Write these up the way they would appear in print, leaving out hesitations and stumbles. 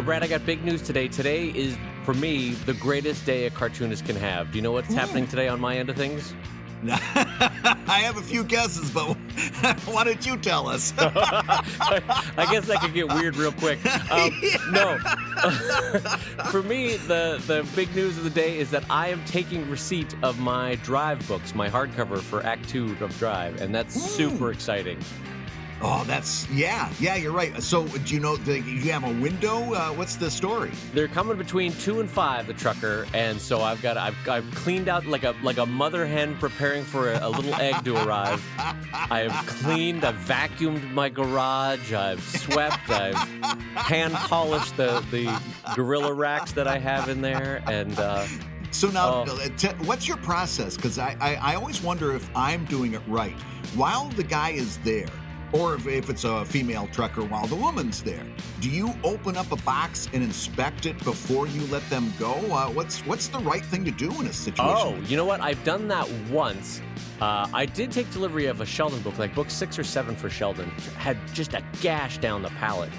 Brad, I got big news today. Today is, for me, the greatest day a cartoonist can have. Do you know what's happening today on my end of things? I have a few guesses, but why don't you tell us? I guess that could get weird real quick. No. For me, the big news of the day is that I am taking receipt of my Drive books, my hardcover for Act 2 of Drive, and that's super exciting. Oh, yeah, you're right. So, do you know, you have a window? What's the story? They're coming between 2 and 5, the trucker, and so I've cleaned out like a mother hen preparing for a little egg to arrive. I've vacuumed my garage, I've swept, I've hand polished the gorilla racks that I have in there, and so now, what's your process? Because I always wonder if I'm doing it right. While the guy is there, or if it's a female trucker while the woman's there, do you open up a box and inspect it before you let them go? What's the right thing to do in a situation? Oh, you know what? I've done that once. I did take delivery of a Sheldon book, like book 6 or 7 for Sheldon. Had just a gash down the pallet.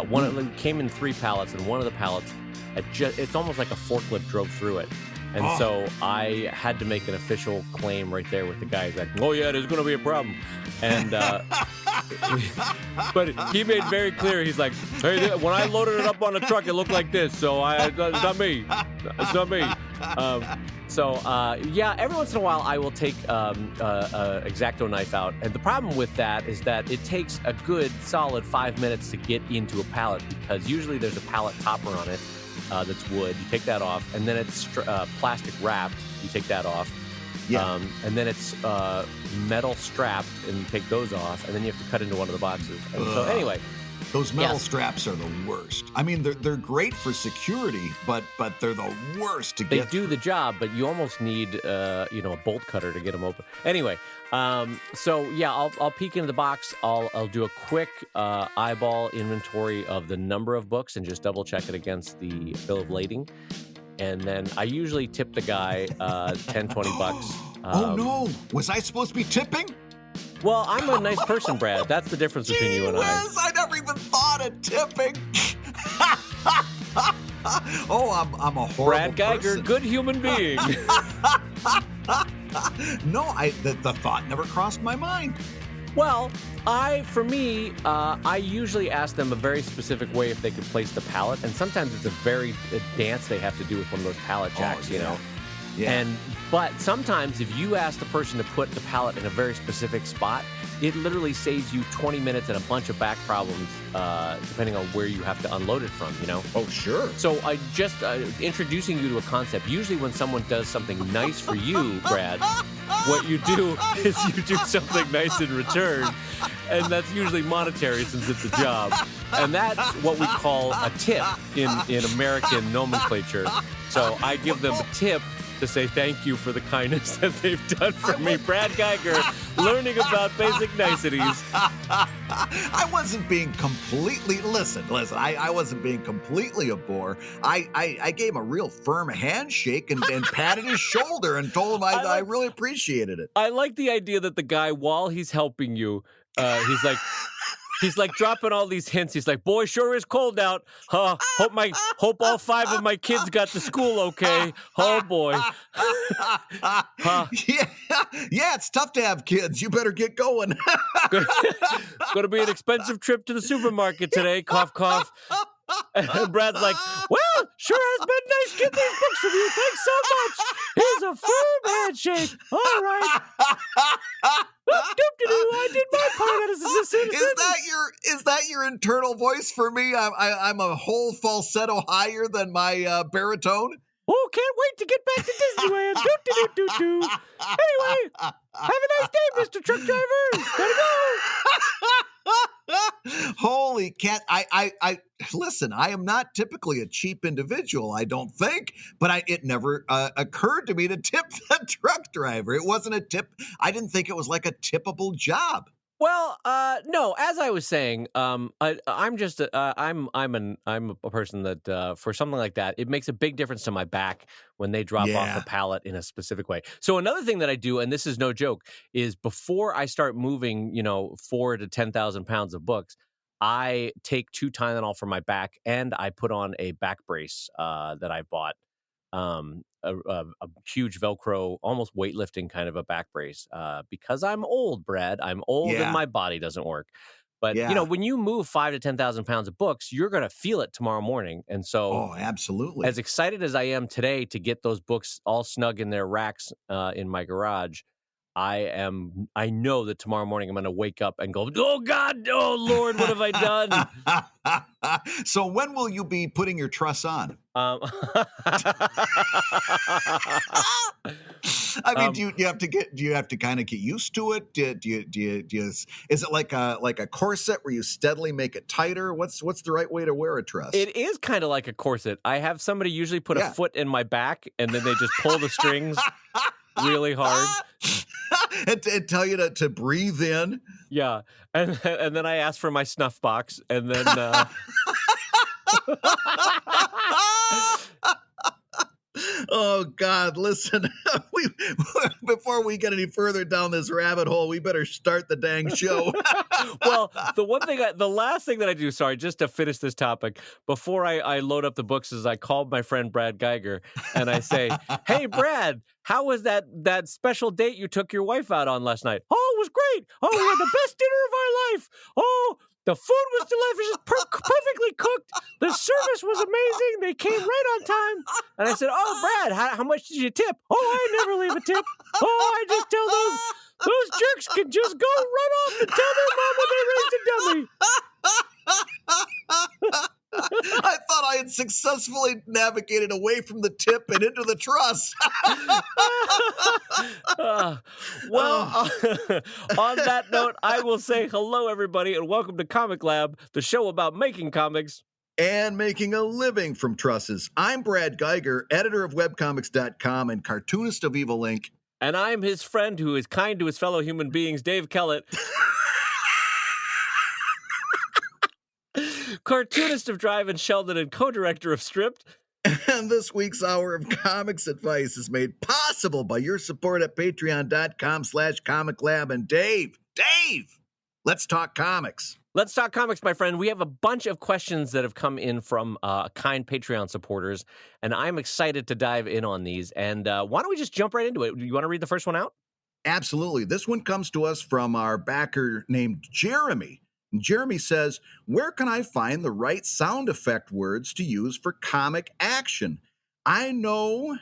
One of them came in 3 pallets, and one of the pallets, it's almost like a forklift drove through it. And so I had to make an official claim right there with the guy. He's like, oh, yeah, there's going to be a problem. And but he made very clear, he's like, hey, when I loaded it up on the truck, it looked like this. So it's not me. It's not me. Yeah, every once in a while I will take X-Acto knife out. And the problem with that is that it takes a good solid 5 minutes to get into a pallet, because usually there's a pallet topper on it. That's wood. You take that off, and then it's plastic wrapped. You take that off. Yeah. And then it's metal strapped, and you take those off, and then you have to cut into one of the boxes. And so anyway. Those metal straps are the worst. I mean, they're great for security, but they're the worst to get. They do the job, but you almost need a bolt cutter to get them open. Anyway, so yeah, I'll peek into the box. I'll do a quick eyeball inventory of the number of books and just double check it against the bill of lading. And then I usually tip the guy $10, $20. Oh no! Was I supposed to be tipping? Well, I'm a nice person, Brad. That's the difference between you and I. I never even thought of tipping. I'm a horrible Brad Geiger, person. good human being. No, the thought never crossed my mind. Well, I usually ask them a very specific way if they could place the pallet, and sometimes it's a dance they have to do with one of those pallet jacks, you know. Yeah. But sometimes if you ask the person to put the pallet in a very specific spot, it literally saves you 20 minutes and a bunch of back problems, depending on where you have to unload it from, you know? Oh, sure. So I just introducing you to a concept. Usually when someone does something nice for you, Brad, what you do is you do something nice in return, and that's usually monetary since it's a job. And that's what we call a tip in American nomenclature. So I give them a tip to say thank you for the kindness that they've done for me. Brad Geiger, learning about basic niceties. I wasn't being completely, listen, I wasn't being completely a bore. I gave him a real firm handshake and patted his shoulder and told him I really appreciated it. I like the idea that the guy, while he's helping you, he's like dropping all these hints. He's like, boy, sure is cold out. Hope all 5 of my kids got to school okay. Oh, boy. Yeah, it's tough to have kids. You better get going. Going to be an expensive trip to the supermarket today. Cough, cough. And Brad's like, well, sure has been nice getting these books from you. Thanks so much. Here's a firm handshake. All right. I did my part as a citizen. Is that your internal voice for me? I'm a whole falsetto higher than my baritone. Oh, can't wait to get back to Disneyland. Anyway, have a nice day, Mr. Truck Driver. Gotta go. Holy cat. I listen, I am not typically a cheap individual, I don't think, but it never occurred to me to tip the truck driver. It wasn't a tip. I didn't think it was like a tippable job. Well, no. As I was saying, I'm a person that for something like that, it makes a big difference to my back when they drop off the pallet in a specific way. So another thing that I do, and this is no joke, is before I start moving, 4,000 to 10,000 pounds of books, I take 2 Tylenol for my back, and I put on a back brace that I bought. A huge Velcro, almost weightlifting kind of a back brace, because I'm old, Brad. I'm old and Yeah. my body doesn't work. But Yeah. when you move 5 to 10,000 pounds of books, you're gonna feel it tomorrow morning. And so, Oh, absolutely. as excited as I am today to get those books all snug in their racks in my garage, I know that tomorrow morning I'm going to wake up and go, oh God, oh Lord, what have I done? So when will you be putting your truss on? Um, I mean, do you have to kind of get used to it? Is it like a corset where you steadily make it tighter? What's the right way to wear a truss? It is kind of like a corset. I have somebody usually put a Yeah. foot in my back, and then they just pull the strings really hard. and tell you to breathe in. Yeah. And then I ask for my snuff box, and then Oh God, listen, before we get any further down this rabbit hole, we better start the dang show. Well, the last thing that I do, sorry, just to finish this topic, before I load up the books, is I called my friend Brad Geiger and I say, hey, Brad, how was that special date you took your wife out on last night? Oh, it was great. Oh, we had the best dinner of our life. Oh, the food was delicious, perfectly cooked. The service was amazing. They came right on time. And I said, oh, Brad, how much did you tip? Oh, I never leave a tip. Oh, I just tell those jerks can just go run off and tell their mama they raised a dummy. I thought I had successfully navigated away from the tip and into the truss. On that note, I will say hello, everybody, and welcome to Comic Lab, the show about making comics and making a living from trusses. I'm Brad Geiger, editor of webcomics.com and cartoonist of Evil Inc. And I'm his friend who is kind to his fellow human beings, Dave Kellett. Cartoonist of Drive and Sheldon and co-director of Stripped. And this week's hour of comics advice is made possible by your support at patreon.com/comiclab. And Dave, let's talk comics. Let's talk comics, my friend. We have a bunch of questions that have come in from kind Patreon supporters, and I'm excited to dive in on these. And why don't we just jump right into it? You want to read the first one out? Absolutely. This one comes to us from our backer named Jeremy. Jeremy says, where can I find the right sound effect words to use for comic action? I know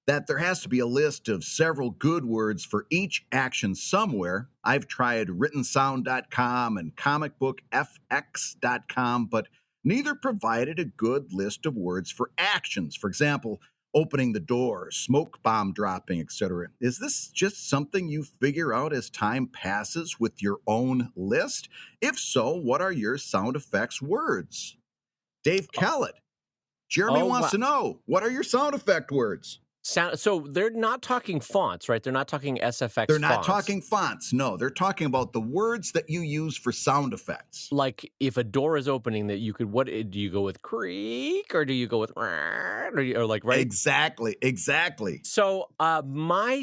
that there has to be a list of several good words for each action somewhere. I've tried writtensound.com and comicbookfx.com, but neither provided a good list of words for actions. For example, opening the door, smoke bomb dropping, etc. Is this just something you figure out as time passes with your own list? If so, what are your sound effects words? Dave Kellett. Jeremy wants to know, what are your sound effect words? So they're not talking fonts, right? They're not talking SFX They're not fonts. talking fonts. No, they're talking about the words that you use for sound effects. Like if a door is opening, that you could, what do you go with, creak, or do you go with or like, right? Exactly. So my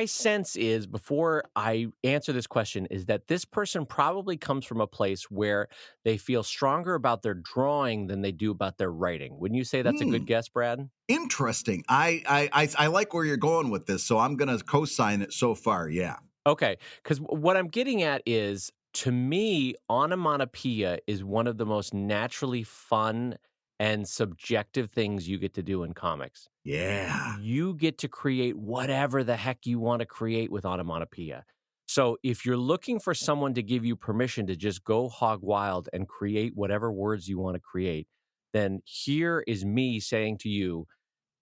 sense is, before I answer this question, is that this person probably comes from a place where they feel stronger about their drawing than they do about their writing. Wouldn't you say that's a good guess, Brad? Interesting. I like where you're going with this, so I'm going to co-sign it so far, yeah. Okay, because what I'm getting at is, to me, onomatopoeia is one of the most naturally fun and subjective things you get to do in comics. Yeah. You get to create whatever the heck you want to create with onomatopoeia. So if you're looking for someone to give you permission to just go hog wild and create whatever words you want to create, then here is me saying to you,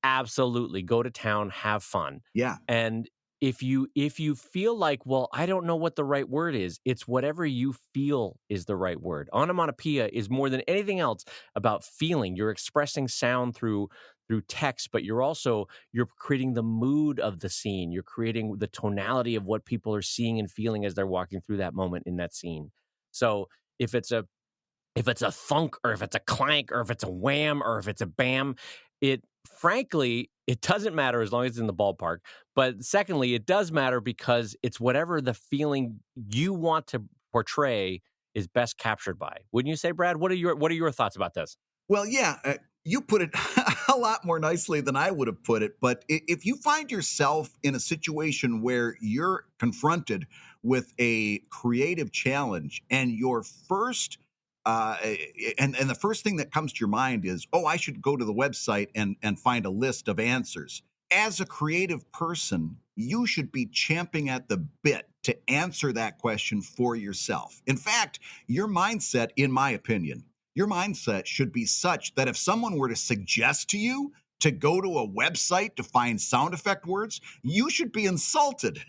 absolutely, go to town, have fun. Yeah. And if you feel like, well, I don't know what the right word is, it's whatever you feel is the right word. Onomatopoeia is more than anything else about feeling. You're expressing sound through text, but you're creating the mood of the scene. You're creating the tonality of what people are seeing and feeling as they're walking through that moment in that scene. So if it's a thunk, or if it's a clank, or if it's a wham, or if it's a bam, frankly, it doesn't matter as long as it's in the ballpark. But secondly, it does matter because it's whatever the feeling you want to portray is best captured by. Wouldn't you say, Brad? What are your thoughts about this? Well, yeah, you put it a lot more nicely than I would have put it. But if you find yourself in a situation where you're confronted with a creative challenge and your first and the first thing that comes to your mind is, oh, I should go to the website and find a list of answers. As a creative person, you should be champing at the bit to answer that question for yourself. In fact, your mindset, in my opinion, your mindset should be such that if someone were to suggest to you to go to a website to find sound effect words, you should be insulted.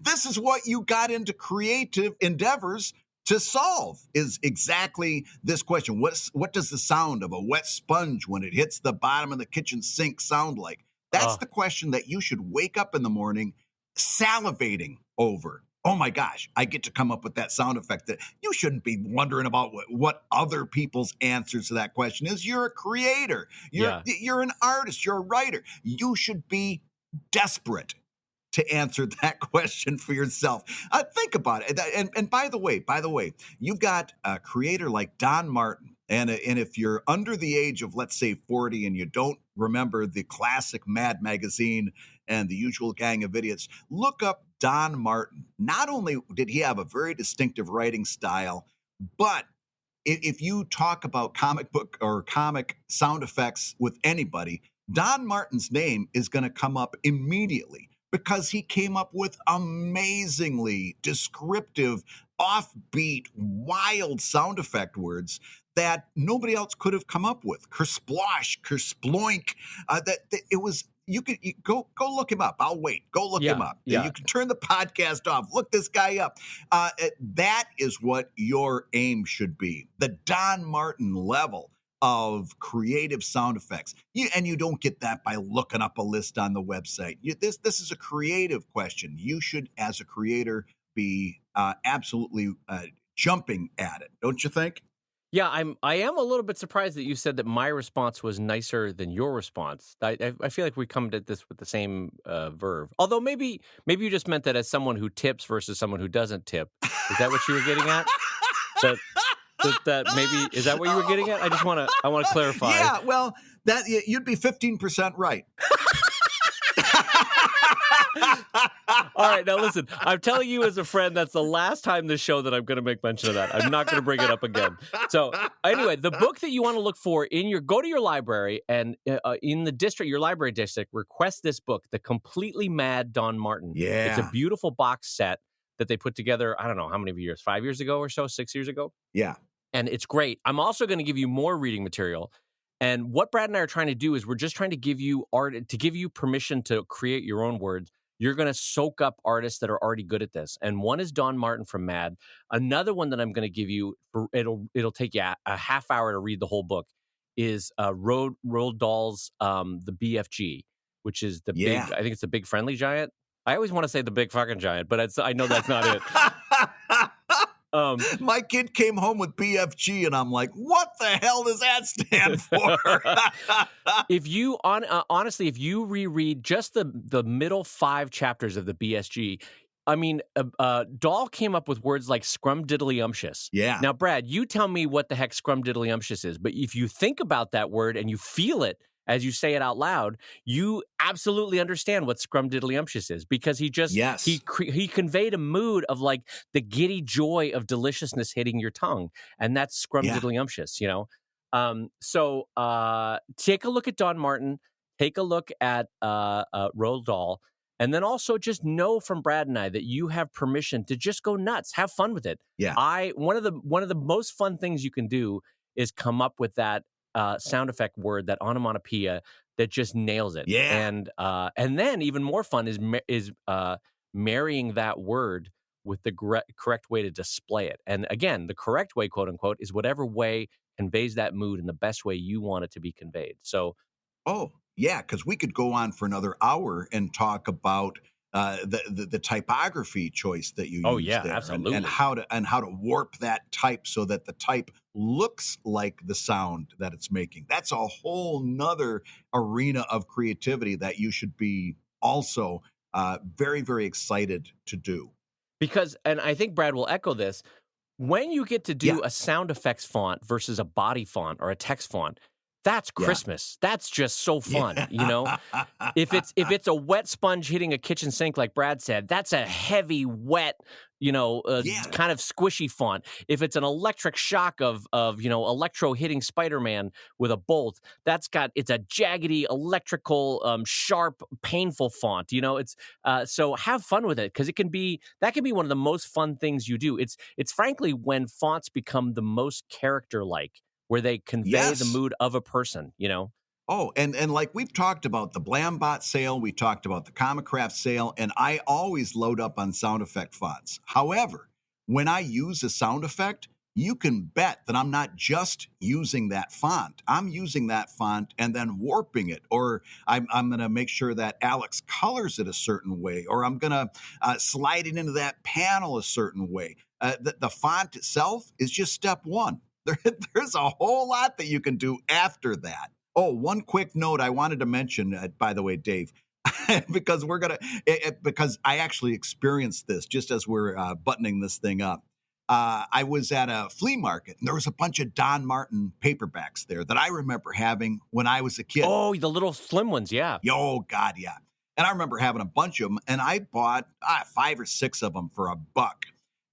This is what you got into creative endeavors to solve, is exactly this question. What does the sound of a wet sponge when it hits the bottom of the kitchen sink sound like? That's the question that you should wake up in the morning salivating over. Oh my gosh, I get to come up with that sound effect. That you shouldn't be wondering about what other people's answers to that question is. You're a creator. You're an artist. You're a writer. You should be desperate to answer that question for yourself. Think about it. And by the way, you've got a creator like Don Martin. And if you're under the age of, let's say, 40 and you don't remember the classic Mad magazine and the usual gang of idiots, look up Don Martin. Not only did he have a very distinctive writing style, but if you talk about comic book or comic sound effects with anybody, Don Martin's name is going to come up immediately because he came up with amazingly descriptive, offbeat, wild sound effect words that nobody else could have come up with. Kersplosh, kersploink. It was. You go look him up. I'll wait. Go look him up. Yeah. You can turn the podcast off. Look this guy up. That is what your aim should be. The Don Martin level of creative sound effects. And you don't get that by looking up a list on the website. This is a creative question. You should, as a creator, be absolutely jumping at it. Don't you think? Yeah, I am a little bit surprised that you said that my response was nicer than your response. I feel like we come to this with the same verve. Although maybe you just meant that as someone who tips versus someone who doesn't tip. Is that what you were getting at? That maybe, is that what you were getting at? I want to clarify. Yeah, well, that you'd be 15% right. All right, now listen, I'm telling you as a friend, that's the last time this show that I'm going to make mention of that. I'm not going to bring it up again. So anyway, the book that you want to look for go to your library and in the district, your library district, request this book, The Completely Mad Don Martin. Yeah. It's a beautiful box set that they put together, I don't know how many years, 5 years ago or so, 6 years ago? Yeah. And it's great. I'm also going to give you more reading material. And what Brad and I are trying to do is we're just trying to give you to give you permission to create your own words. You're going to soak up artists that are already good at this. And one is Don Martin from Mad. Another one that I'm going to give you, it'll take you a half hour to read the whole book, is Roald Dahl's The BFG, which is the big, I think it's the Big Friendly Giant. I always want to say the Big Fucking Giant, but I know that's not it. My kid came home with BFG, and I'm like, what the hell does that stand for? If you honestly, if you reread just the middle 5 chapters of the BSG, I mean, Dahl came up with words like scrumdiddlyumptious. Yeah. Now, Brad, you tell me what the heck scrumdiddlyumptious is, but if you think about that word and you feel it as you say it out loud, you absolutely understand what scrumdiddlyumptious is, because he just he conveyed a mood of like the giddy joy of deliciousness hitting your tongue, and that's scrumdiddlyumptious, you know. So take a look at Don Martin, take a look at Roald Dahl, and then also just know from Brad and I that you have permission to just go nuts, have fun with it. Yeah. One of the most fun things you can do is come up with that sound effect word, that onomatopoeia that just nails it. Yeah. And then even more fun is marrying that word with the correct way to display it. And again, the correct way, quote unquote, is whatever way conveys that mood in the best way you want it to be conveyed. So, yeah, because we could go on for another hour and talk about the typography choice that you use there, absolutely. and how to warp that type so that the type looks like the sound that it's making. That's a whole nother arena of creativity that you should be also very, very excited to do. Because, and I think Brad will echo this, when you get to Yeah. do a sound effects font versus a body font or a text font, that's Yeah. Christmas. That's just so fun, Yeah. you know? If it's a wet sponge hitting a kitchen sink, like Brad said, that's a heavy, wet, Yeah. kind of squishy font. If it's an electric shock of Electro hitting Spider-Man with a bolt, it's a jaggedy, electrical, sharp, painful font. It's so have fun with it, because that can be one of the most fun things you do. It's frankly when fonts become the most character-like, where they convey the Yes. mood of a person. Oh, and like we've talked about the Blambot sale, we talked about the Comic Craft sale, and I always load up on sound effect fonts. However, when I use a sound effect, you can bet that I'm not just using that font. I'm using that font and then warping it, or I'm going to make sure that Alex colors it a certain way, or I'm going to slide it into that panel a certain way. The font itself is just step one. There's a whole lot that you can do after that. Oh, one quick note I wanted to mention, by the way, Dave, because because I actually experienced this just as we're buttoning this thing up. I was at a flea market, and there was a bunch of Don Martin paperbacks there that I remember having when I was a kid. Oh, the little slim ones, yeah. Oh, God, yeah. And I remember having a bunch of them, and I bought 5 or 6 of them for $1.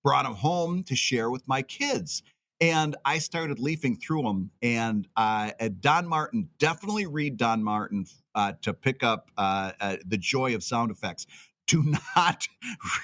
Brought them home to share with my kids. And I started leafing through them, and Don Martin, definitely read Don Martin to pick up the joy of sound effects. Do not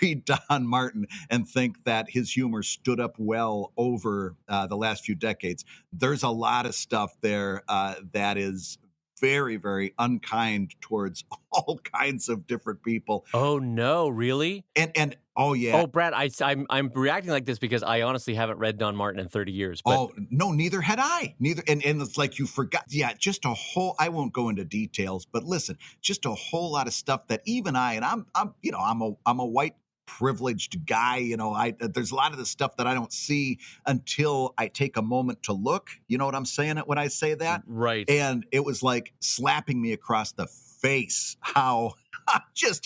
read Don Martin and think that his humor stood up well over the last few decades. There's a lot of stuff there that is very, very unkind towards all kinds of different people. Oh no, really? And oh yeah. Oh, Brad, I'm reacting like this because I honestly haven't read Don Martin in 30 years. But Oh no, neither had I. Neither, and it's like you forgot. Yeah, just a whole. I won't go into details, but listen, just a whole lot of stuff that even I'm a white privileged guy. There's a lot of the stuff that I don't see until I take a moment to look. You know what I'm saying when I say that? Right. And it was like slapping me across the face how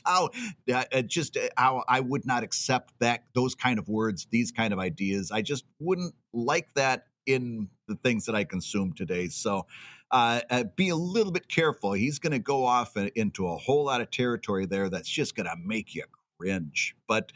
how I would not accept those kind of words, these kind of ideas. I just wouldn't like that in the things that I consume today. So be a little bit careful. He's going to go off into a whole lot of territory there that's just going to make you cringe. But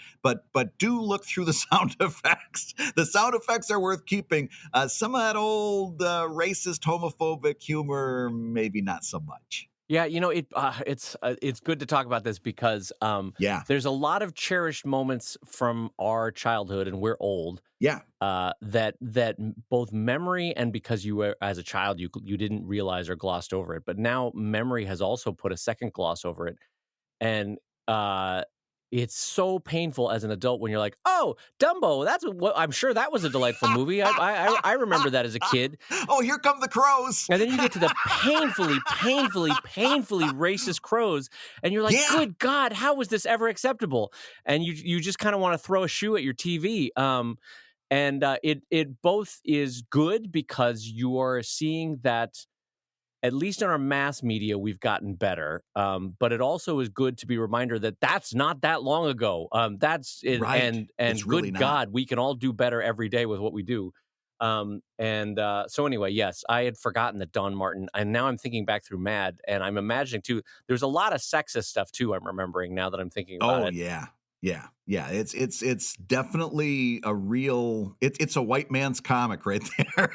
do look through the sound effects. The sound effects are worth keeping. Some of that old racist, homophobic humor, maybe not so much. Yeah, it's good to talk about this because Yeah. there's a lot of cherished moments from our childhood, and we're old. Yeah. That both memory and because you were as a child you didn't realize or glossed over it, but now memory has also put a second gloss over it, and it's so painful as an adult when you're like, oh, Dumbo, that's what I'm sure that was a delightful movie. I remember that as a kid. Oh, here come the crows. And then you get to the painfully racist crows, and you're like, Yeah. good God, how was this ever acceptable? And you just kind of want to throw a shoe at your TV. And it both is good because you are seeing that, at least in our mass media, we've gotten better. But it also is good to be a reminder that that's not that long ago. That's it, Right. and It's really good not. God, we can all do better every day with what we do. So anyway, yes, I had forgotten that Don Martin, and now I'm thinking back through Mad, and I'm imagining too, there's a lot of sexist stuff too, I'm remembering now that I'm thinking about it. Yeah. It's definitely a real. It's a white man's comic right there.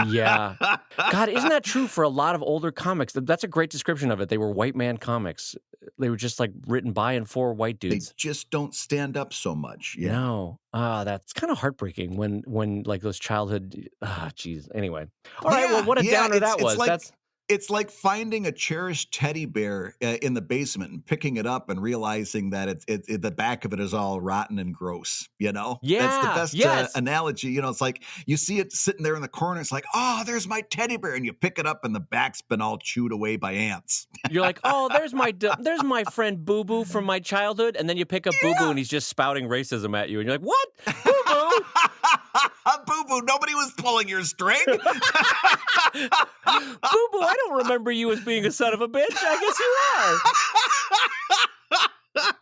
Yeah. God, isn't that true for a lot of older comics? That's a great description of it. They were white man comics. They were just like written by and for white They dudes. just don't stand up so much. Yeah. No. That's kind of heartbreaking when like those childhood, geez. Anyway. All right, well, what a downer that was. It's like finding a cherished teddy bear in the basement and picking it up and realizing that the back of it is all rotten and gross. Yeah, that's the best yes. analogy. It's like you see it sitting there in the corner. It's like, oh, there's my teddy bear, and you pick it up, and the back's been all chewed away by ants. You're like, oh, there's my friend Boo Boo from my childhood, and then you pick up Boo Boo, and he's just spouting racism at you, and you're like, what, Boo Boo? Boo Boo, nobody was pulling your string. Boo Boo, I don't remember you as being a son of a bitch. I guess you are.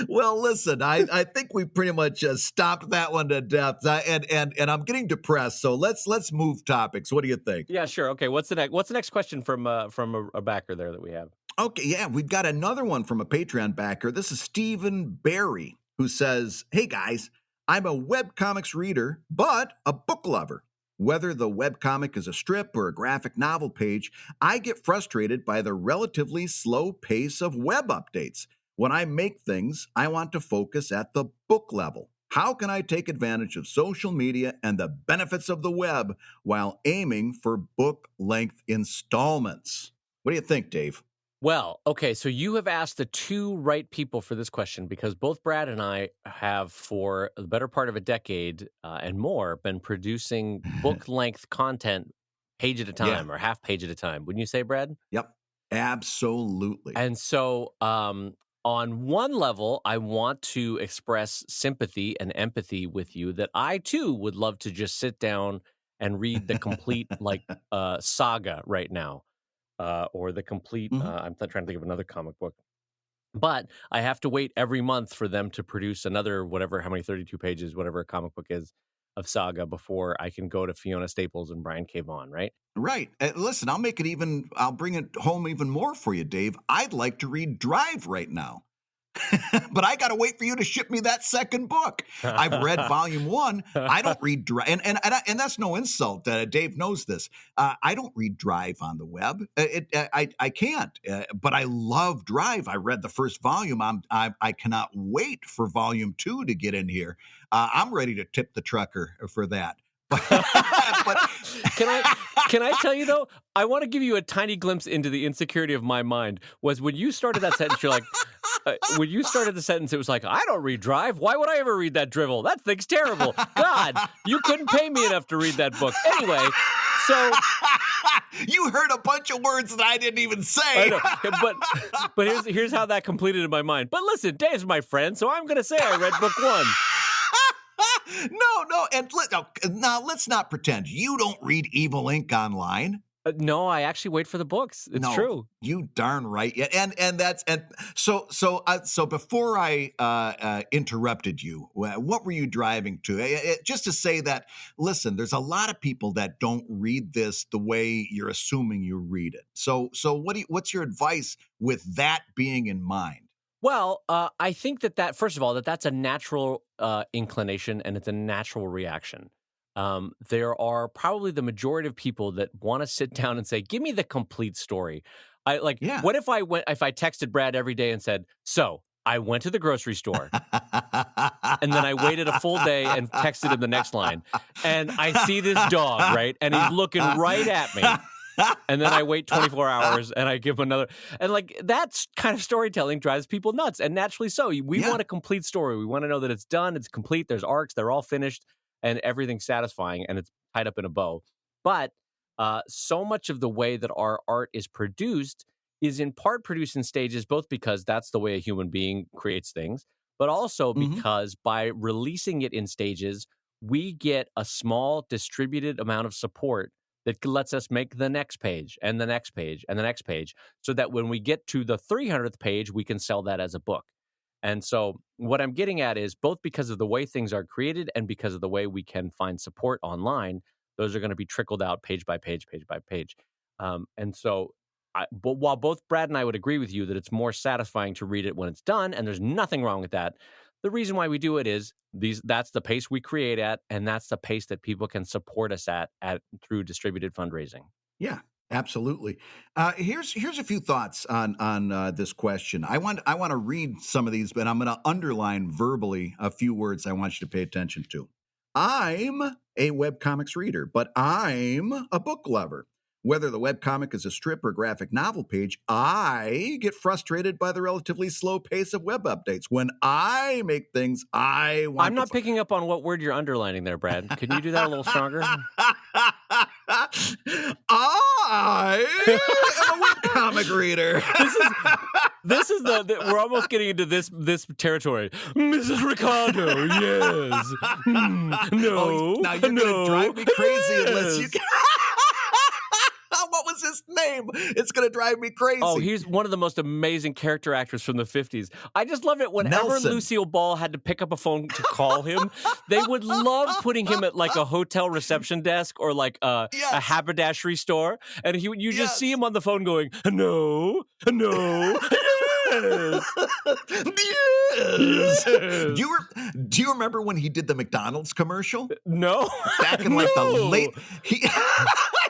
Well, listen, I think we pretty much stopped that one to death, and I'm getting depressed. So let's move topics. What do you think? Yeah, sure. Okay, what's the next question from a backer there that we have? Okay, yeah, we've got another one from a Patreon backer. This is Stephen Barry, who says, "Hey guys, I'm a webcomics reader, but a book lover. Whether the webcomic is a strip or a graphic novel page, I get frustrated by the relatively slow pace of web updates. When I make things, I want to focus at the book level. How can I take advantage of social media and the benefits of the web while aiming for book length installments?" What do you think, Dave? Well, okay, so you have asked the two right people for this question because both Brad and I have, for the better part of a decade and more, been producing book-length content page at a Yeah. time or half page at a time. Wouldn't you say, Brad? Yep. Absolutely. And so, on one level, I want to express sympathy and empathy with you that I too would love to just sit down and read the complete saga right now. Or the complete, Mhm. I'm trying to think of another comic book. But I have to wait every month for them to produce another, whatever, how many 32 pages, whatever a comic book is of Saga before I can go to Fiona Staples and Brian K. Vaughan, right? Right. Listen, I'll bring it home even more for you, Dave. I'd like to read Drive right now. But I got to wait for you to ship me that second book. I've read volume 1. I don't read Drive. And that's no insult. Dave knows this. I don't read Drive on the web. I can't. But I love Drive. I read the first volume. I cannot wait for volume 2 to get in here. I'm ready to tip the trucker for that. But Can I tell you though? I want to give you a tiny glimpse into the insecurity of my mind. Was when you started that sentence, you're like, when you started the sentence, it was like, I don't read Drive. Why would I ever read that drivel? That thing's terrible. God, you couldn't pay me enough to read that book. Anyway, so you heard a bunch of words that I didn't even say. I know, but here's how that completed in my mind. But listen, Dave's my friend, so I'm going to say I read book 1. No, and now let's not pretend you don't read Evil Ink online. No, I actually wait for the books. It's true. You darn right. Yeah, and so before I interrupted you, what were you driving to? Just to say that, listen, there's a lot of people that don't read this the way you're assuming you read it. So what's your advice with that being in mind? Well, I think that first of all, that's a natural inclination and it's a natural reaction. There are probably the majority of people that want to sit down and say, "Give me the complete story." Yeah. What if I texted Brad every day and said, "So I went to the grocery store," and then I waited a full day and texted him the next line, and I see this dog, right, and he's looking right at me. And then I wait 24 hours and I give him another. And that's kind of storytelling drives people nuts. And naturally so. We want a complete story. We want to know that it's done, it's complete, there's arcs, they're all finished, and everything's satisfying and it's tied up in a bow. But so much of the way that our art is produced is in part produced in stages, both because that's the way a human being creates things, but also because by releasing it in stages, we get a small distributed amount of support that lets us make the next page and the next page and the next page so that when we get to the 300th page, we can sell that as a book. And so what I'm getting at is both because of the way things are created and because of the way we can find support online, those are going to be trickled out page by page, page by page. And so but while both Brad and I would agree with you that it's more satisfying to read it when it's done, and there's nothing wrong with that, the reason why we do it is that's the pace we create at, and that's the pace that people can support us at through distributed fundraising. Yeah, absolutely. Here's a few thoughts on this question. I want to read some of these, but I'm going to underline verbally a few words I want you to pay attention to. I'm a webcomics reader, but I'm a book lover. Whether the webcomic is a strip or graphic novel page, I get frustrated by the relatively slow pace of web updates. When I make things, I'm not picking up on what word you're underlining there, Brad. Can you do that a little stronger? I am a webcomic reader. This is we're almost getting into this territory. Mrs. Ricardo, yes. No. Now you're going to drive me crazy unless you can. What was his his name. It's going to drive me crazy. Oh, he's one of the most amazing character actors from the 50s. I just love it. Whenever Nelson. Lucille Ball had to pick up a phone to call him, they would love putting him at like a hotel reception desk or like a haberdashery store. And you just see him on the phone going, no, no, yes. Yes. Do you remember when he did the McDonald's commercial? No. Back in like the late...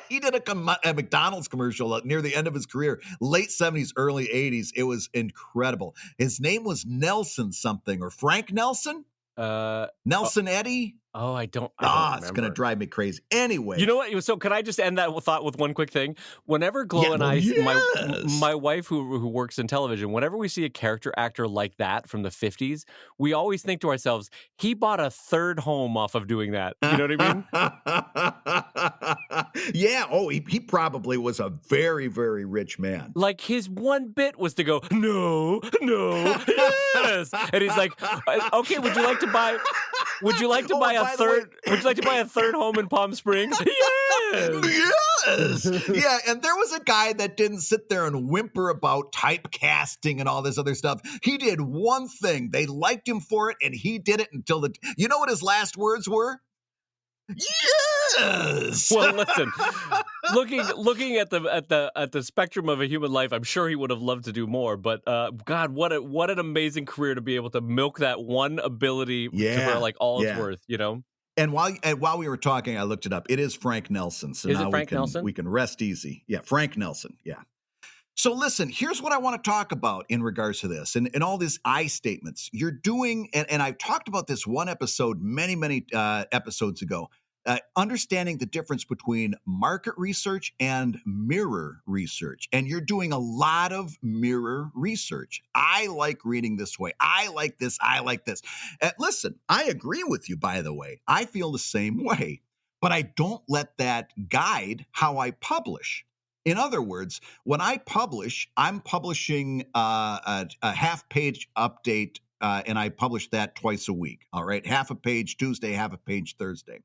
He did a McDonald's commercial near the end of his career, late 70s, early 80s. It was incredible. His name was Nelson something, or Frank Nelson? Nelson Eddy? Oh, I don't remember. It's going to drive me crazy. Anyway. You know what? So can I just end that thought with one quick thing? Whenever Glow and I, my wife who works in television, whenever we see a character actor like that from the 50s, we always think to ourselves, he bought a third home off of doing that. You know what I mean? Yeah. Oh, he probably was a very, very rich man. Like his one bit was to go, no, yes. And he's like, okay, would you like to buy a third home in Palm Springs? Yes. Yeah, and there was a guy that didn't sit there and whimper about typecasting and all this other stuff. He did one thing. They liked him for it, and he did it until you know what his last words were? Yes. Well, listen. Looking at the spectrum of a human life, I'm sure he would have loved to do more. But God, what an amazing career to be able to milk that one ability for like all it's worth. You know. And while we were talking, I looked it up. It is Frank Nelson. So is now it Frank Nelson? We can rest easy. Yeah, Frank Nelson. Yeah. So listen, here's what I want to talk about in regards to this and all these I statements you're doing. And I talked about this one episode many episodes ago. Understanding the difference between market research and mirror research. And you're doing a lot of mirror research. I like reading this way. I like this. I like this. Listen, I agree with you, by the way. I feel the same way, but I don't let that guide how I publish. In other words, when I publish, I'm publishing a half-page update, and I publish that twice a week. All right, half a page Tuesday, half a page Thursday.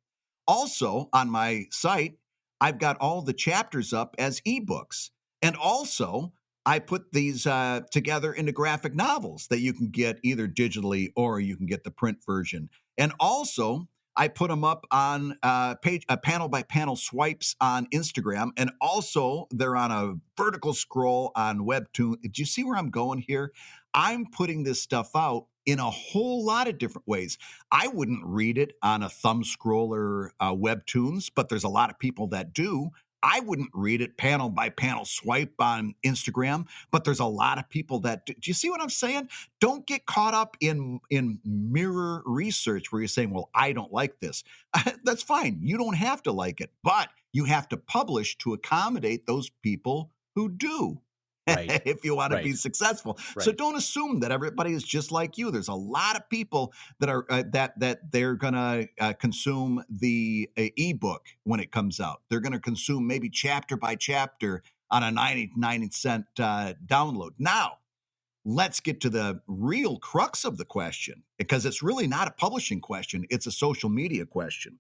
Also, on my site, I've got all the chapters up as ebooks. And also, I put these together into graphic novels that you can get either digitally or you can get the print version. And also, I put them up on panel by panel swipes on Instagram. And also, they're on a vertical scroll on Webtoon. Do you see where I'm going here? I'm putting this stuff out in a whole lot of different ways. I wouldn't read it on a thumb scroller Webtoons, but there's a lot of people that do. I wouldn't read it panel by panel swipe on Instagram, but there's a lot of people that do. Do you see what I'm saying? Don't get caught up in mirror research where you're saying, well, I don't like this. That's fine. You don't have to like it, but you have to publish to accommodate those people who do. Right. If you want to be successful. Right. So don't assume that everybody is just like you. There's a lot of people that are that they're going to consume the ebook when it comes out. They're going to consume maybe chapter by chapter on a 99-cent download. Now, let's get to the real crux of the question, because it's really not a publishing question. It's a social media question.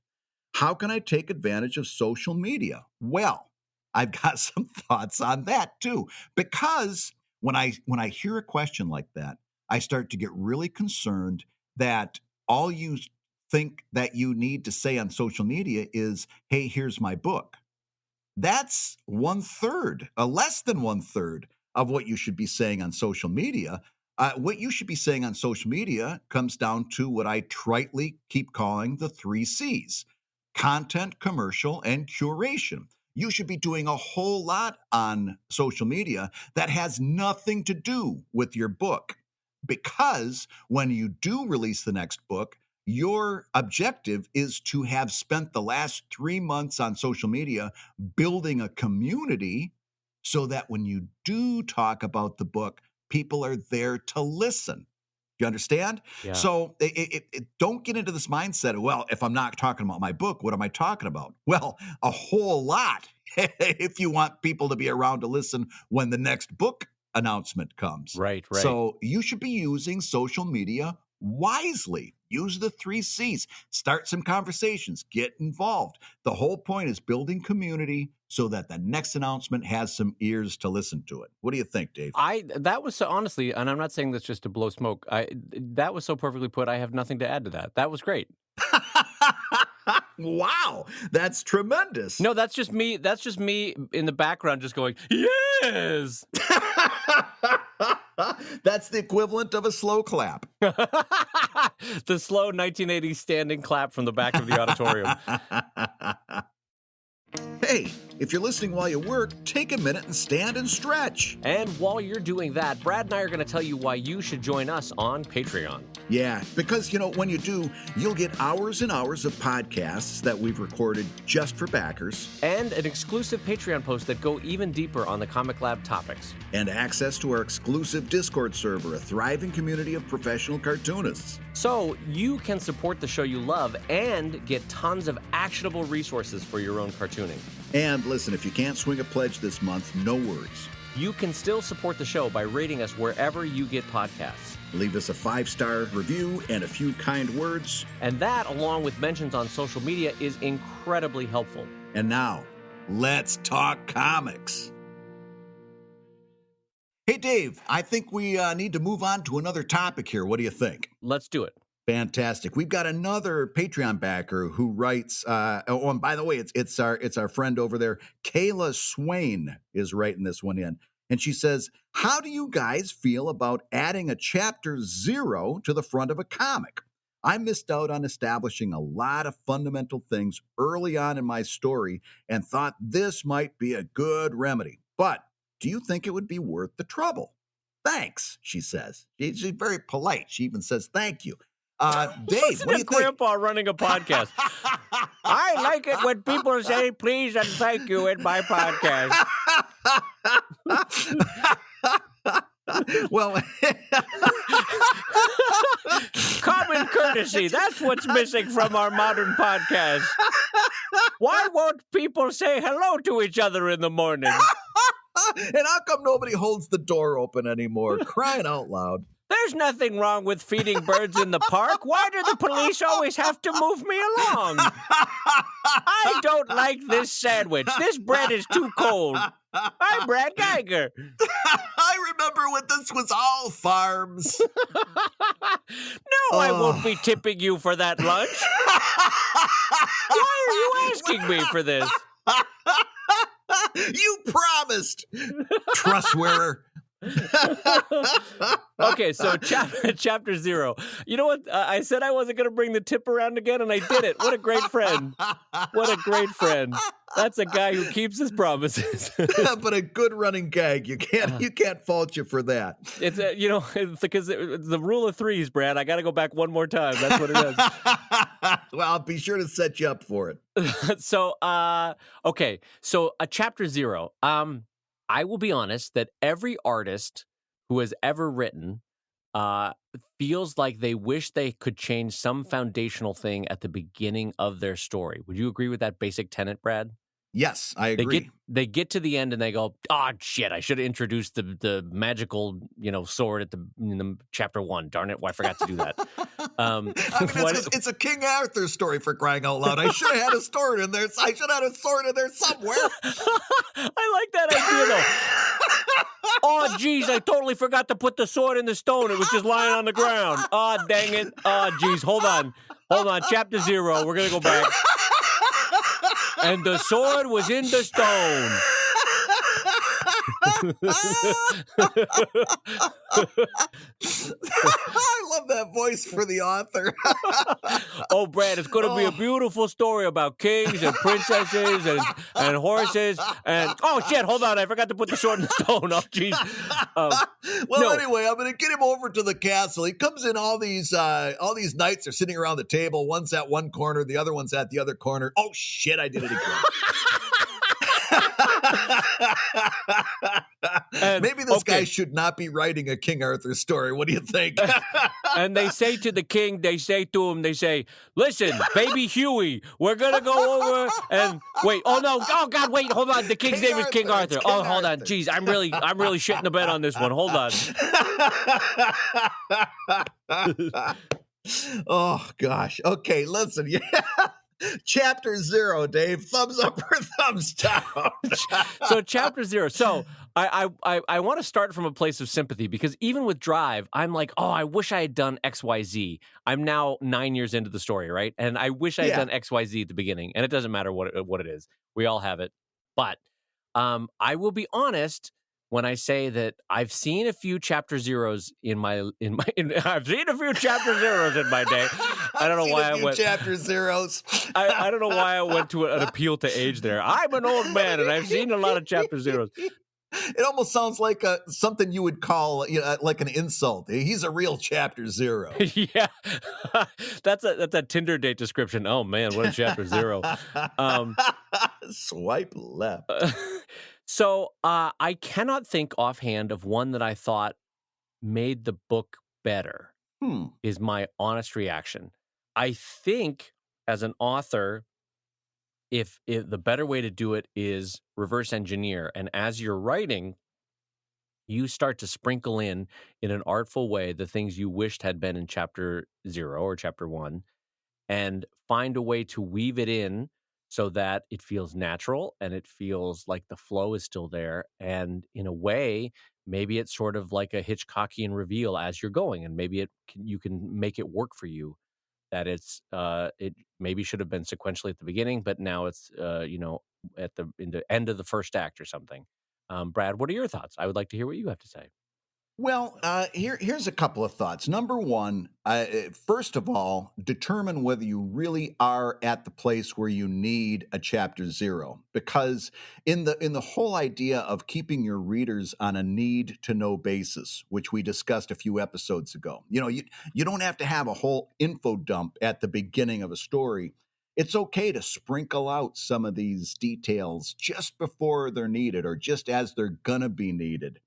How can I take advantage of social media? Well, I've got some thoughts on that too, because when I hear a question like that, I start to get really concerned that all you think that you need to say on social media is, hey, here's my book. That's 1/3, less than 1/3 of what you should be saying on social media. What you should be saying on social media comes down to what I tritely keep calling the 3 C's: content, commercial, and curation. You should be doing a whole lot on social media that has nothing to do with your book, because when you do release the next book, your objective is to have spent the last 3 months on social media building a community so that when you do talk about the book, people are there to listen. You understand? Yeah. So don't get into this mindset of, well, if I'm not talking about my book, what am I talking about? Well, a whole lot if you want people to be around to listen when the next book announcement comes. Right. So you should be using social media wisely. Use the 3 C's. Start some conversations. Get involved. The whole point is building community so that the next announcement has some ears to listen to it. What do you think, Dave? That was so, honestly, and I'm not saying this just to blow smoke. That was so perfectly put. I have nothing to add to that. That was great. Wow, that's tremendous. No, that's just me. That's just me in the background just going, yes. That's the equivalent of a slow clap. The slow 1980s standing clap from the back of the auditorium. Hey, if you're listening while you work, take a minute and stand and stretch. And while you're doing that, Brad and I are going to tell you why you should join us on Patreon. Yeah, because, when you do, you'll get hours and hours of podcasts that we've recorded just for backers. And an exclusive Patreon post that go even deeper on the Comic Lab topics. And access to our exclusive Discord server, a thriving community of professional cartoonists. So you can support the show you love and get tons of actionable resources for your own cartooning. And listen, if you can't swing a pledge this month, no worries. You can still support the show by rating us wherever you get podcasts. Leave us a 5-star review and a few kind words. And that, along with mentions on social media, is incredibly helpful. And now, let's talk comics. Hey, Dave, I think we need to move on to another topic here. What do you think? Let's do it. Fantastic. We've got another Patreon backer who writes, and by the way, it's our friend over there, Kayla Swain is writing this one in. And she says, how do you guys feel about adding a chapter 0 to the front of a comic? I missed out on establishing a lot of fundamental things early on in my story and thought this might be a good remedy. But do you think it would be worth the trouble? Thanks, she says. She's very polite. She even says thank you. Dave, listen what do you to Grandpa think? running a podcast. I like it when people say please and thank you in my podcast. Well, common courtesy. That's what's missing from our modern podcast. Why won't people say hello to each other in the morning? And how come nobody holds the door open anymore? Crying out loud. There's nothing wrong with feeding birds in the park. Why do the police always have to move me along? I don't like this sandwich. This bread is too cold. I'm Brad Geiger. I remember when this was all farms. No, I won't be tipping you for that lunch. Why are you asking me for this? You promised, trustwearer. Okay, so chapter 0. You know what? I said I wasn't going to bring the tip around again, and I did it. What a great friend. What a great friend. That's a guy who keeps his promises. But a good running gag. You can't fault you for that. It's it's because the rule of threes, Brad. I got to go back one more time. That's what it is. Well, I'll be sure to set you up for it. So, okay. So, chapter 0. I will be honest that every artist who has ever written feels like they wish they could change some foundational thing at the beginning of their story. Would you agree with that basic tenet, Brad? Yes, I agree. They get to the end and they go, "Oh shit! I should have introduced the magical sword in the chapter 1. Darn it! Why I forgot to do that." I mean, it's a King Arthur story, for crying out loud. I should have had a sword in there. I should have had a sword in there somewhere. I like that idea though. Oh geez, I totally forgot to put the sword in the stone. It was just lying on the ground. Oh dang it! Oh geez, hold on. Chapter 0. We're gonna go back. And the sword was in the stone. I love that voice for the author. Oh, Brad, it's going to be a beautiful story about kings and princesses and horses. And oh shit, hold on, I forgot to put the sword in the stone. Oh, jeez. Anyway, I'm going to get him over to the castle. He comes in. All these knights are sitting around the table. One's at one corner, the other one's at the other corner. Oh shit, I did it again. Maybe this guy should not be writing a King Arthur story. What do you think? And they say to the king, they say, listen, baby Huey, we're going to go over and wait. Oh, no. Oh, God, wait. Hold on. The king's name is King Arthur. Hold on. Jeez, I'm really shitting the bed on this one. Hold on. Oh gosh. Okay, listen. Yeah. Chapter 0, Dave. Thumbs up or thumbs down? So chapter 0. So I want to start from a place of sympathy because even with Drive, I'm like, oh, I wish I had done XYZ. I'm now 9 years into the story, right? And I wish I had Yeah. done XYZ at the beginning. And it doesn't matter what it is. We all have it. But I will be honest when I say that I've seen a few chapter zeros I've seen a few chapter zeros in my day. I don't know why I went chapter zeros. I don't know why I went to an appeal to age there. I'm an old man and I've seen a lot of chapter zeros. It almost sounds like something you would call like an insult. He's a real chapter 0. Yeah, that's a Tinder date description. Oh man, what a chapter 0. Swipe left. So I cannot think offhand of one that I thought made the book better. Is my honest reaction. I think as an author, if the better way to do it is reverse engineer, and as you're writing, you start to sprinkle in an artful way the things you wished had been in chapter 0 or chapter 1, and find a way to weave it in so that it feels natural and it feels like the flow is still there. And in a way, maybe it's sort of like a Hitchcockian reveal as you're going, and maybe you can make it work for you. That it maybe should have been sequentially at the beginning, but now it's in the end of the first act or something. Brad, what are your thoughts? I would like to hear what you have to say. Well, here's a couple of thoughts. Number one, first of all, determine whether you really are at the place where you need a chapter 0, because in the whole idea of keeping your readers on a need to know basis, which we discussed a few episodes ago, you don't have to have a whole info dump at the beginning of a story. It's okay to sprinkle out some of these details just before they're needed or just as they're gonna be needed.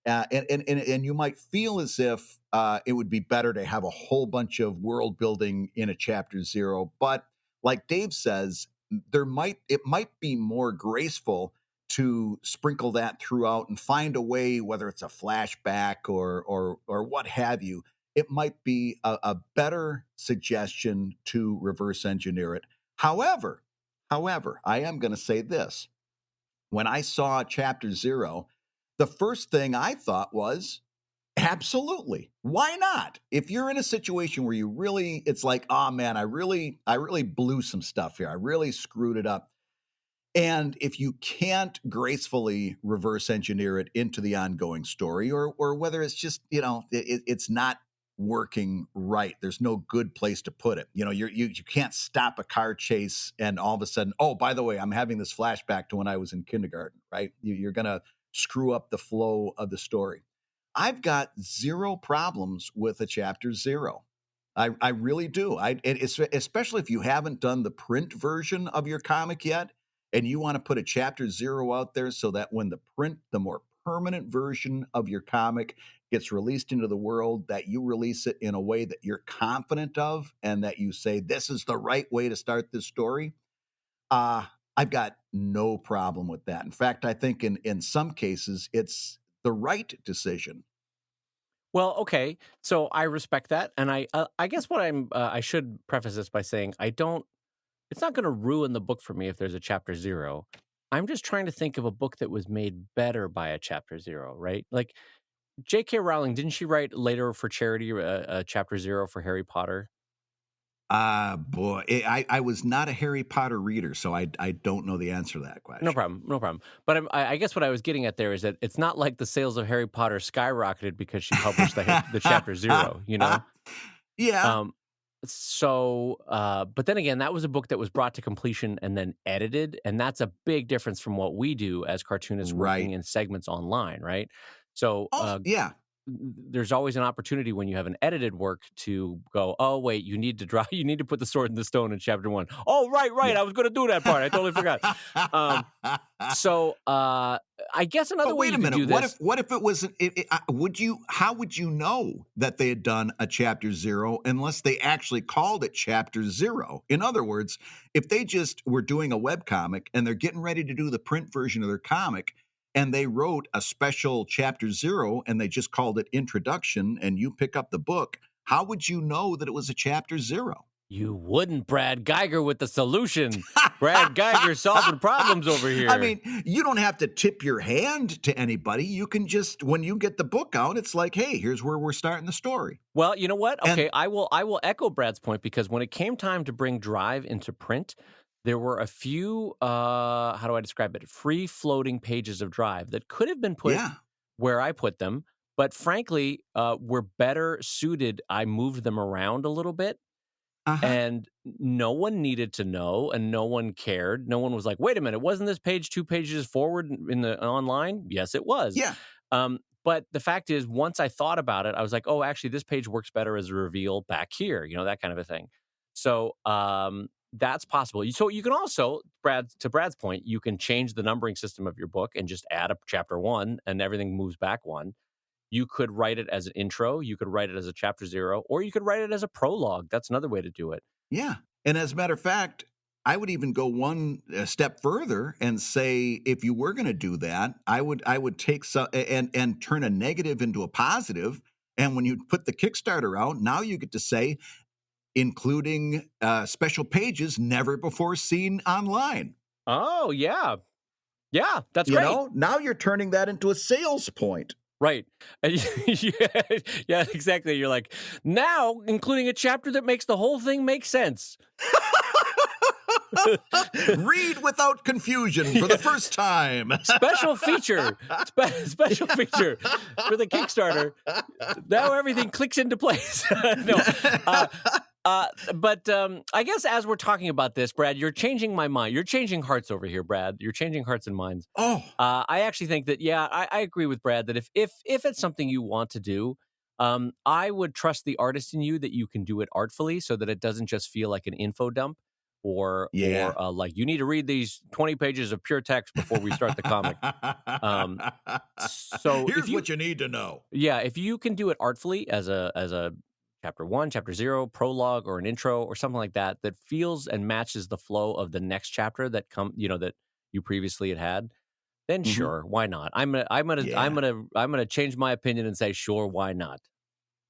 And you might feel as if it would be better to have a whole bunch of world building in a chapter 0, but like Dave says, it might be more graceful to sprinkle that throughout and find a way, whether it's a flashback or what have you. It might be a better suggestion to reverse engineer it. However, I am going to say this: when I saw chapter 0, the first thing I thought was, absolutely. Why not? If you're in a situation where it's like, oh man, I really blew some stuff here. I really screwed it up. And if you can't gracefully reverse engineer it into the ongoing story, or whether it's just, it's not working right. There's no good place to put it. You can't stop a car chase and all of a sudden, oh, by the way, I'm having this flashback to when I was in kindergarten, right? You're going to screw up the flow of the story. I've got zero problems with a chapter 0. I really do. Especially if you haven't done the print version of your comic yet, and you want to put a chapter 0 out there so that when the more permanent version of your comic gets released into the world, that you release it in a way that you're confident of, and that you say, this is the right way to start this story. I've got no problem with that. In fact, I think in some cases, it's the right decision. Well, okay, so I respect that, and I guess I should preface this by saying it's not going to ruin the book for me if there's a chapter 0. I'm just trying to think of a book that was made better by a chapter 0, right? Like J.K. Rowling, didn't she write later for charity a chapter 0 for Harry Potter? Boy, I was not a Harry Potter reader, so I don't know the answer to that question. No problem. But I guess what I was getting at there is that it's not like the sales of Harry Potter skyrocketed because she published the chapter 0, Yeah. But then again, that was a book that was brought to completion and then edited, and that's a big difference from what we do as cartoonists working in segments online, right? So, yeah. There's always an opportunity when you have an edited work to go, oh wait, you need to put the sword in the stone in chapter 1. Oh right, yeah. I was going to do that part. I totally forgot. I guess another way you could do this. What if it was? How would you know that they had done a chapter 0 unless they actually called it chapter 0? In other words, if they just were doing a webcomic and they're getting ready to do the print version of their comic, and they wrote a special chapter 0 and they just called it introduction, and you pick up the book, how would you know that it was a chapter 0? You wouldn't, Brad Geiger with the solution. Brad Geiger solving problems over I here. mean, you don't have to tip your hand to anybody. You can just, when you get the book out, it's like, hey, here's where we're starting the story. Well, you know what? And Okay, I will echo Brad's point, because when it came time to bring Drive into print, there were a few how do I describe it? Free floating pages of Drive that could have been put yeah, where I put them, but frankly, were better suited. I moved them around a little bit, uh-huh, and no one needed to know, and no one cared. No one was like, "Wait a minute, wasn't this page 2 pages forward in the online?" Yes, it was. yeah, But the fact is, once I thought about it, I was like, "Oh, actually, this page works better as a reveal back here," that kind of a thing. So, that's possible. So you can also, to Brad's point, you can change the numbering system of your book and just add a chapter 1, and everything moves back 1. You could write it as an intro, you could write it as a chapter 0, or you could write it as a prologue. That's another way to do it. yeah. And as a matter of fact, I would even go one step further and say, if you were going to do that, I would take some and turn a negative into a positive. And when you put the Kickstarter out, now you get to say, including special pages never before seen online. Oh, yeah. Yeah, that's great. Now you're turning that into a sales point. Right. And yeah, exactly. You're like, now including a chapter that makes the whole thing make sense. Read without confusion for the first time. Special feature. Special feature for the Kickstarter. Now everything clicks into place. No. But I guess as we're talking about this, Brad, you're changing my mind. You're changing hearts over here, Brad. You're changing hearts and minds. Oh, I actually think that, yeah, I agree with Brad that if it's something you want to do, I would trust the artist in you that you can do it artfully, so that it doesn't just feel like an info dump, or yeah. like you need to read these 20 pages of pure text before we start the comic. So Here's what you need to know. yeah, if you can do it artfully as a chapter 1, chapter 0, prologue, or an intro, or something like that, that feels and matches the flow of the next chapter that that you previously had, then Mhm. sure, why not? I'm gonna change my opinion and say, sure, why not?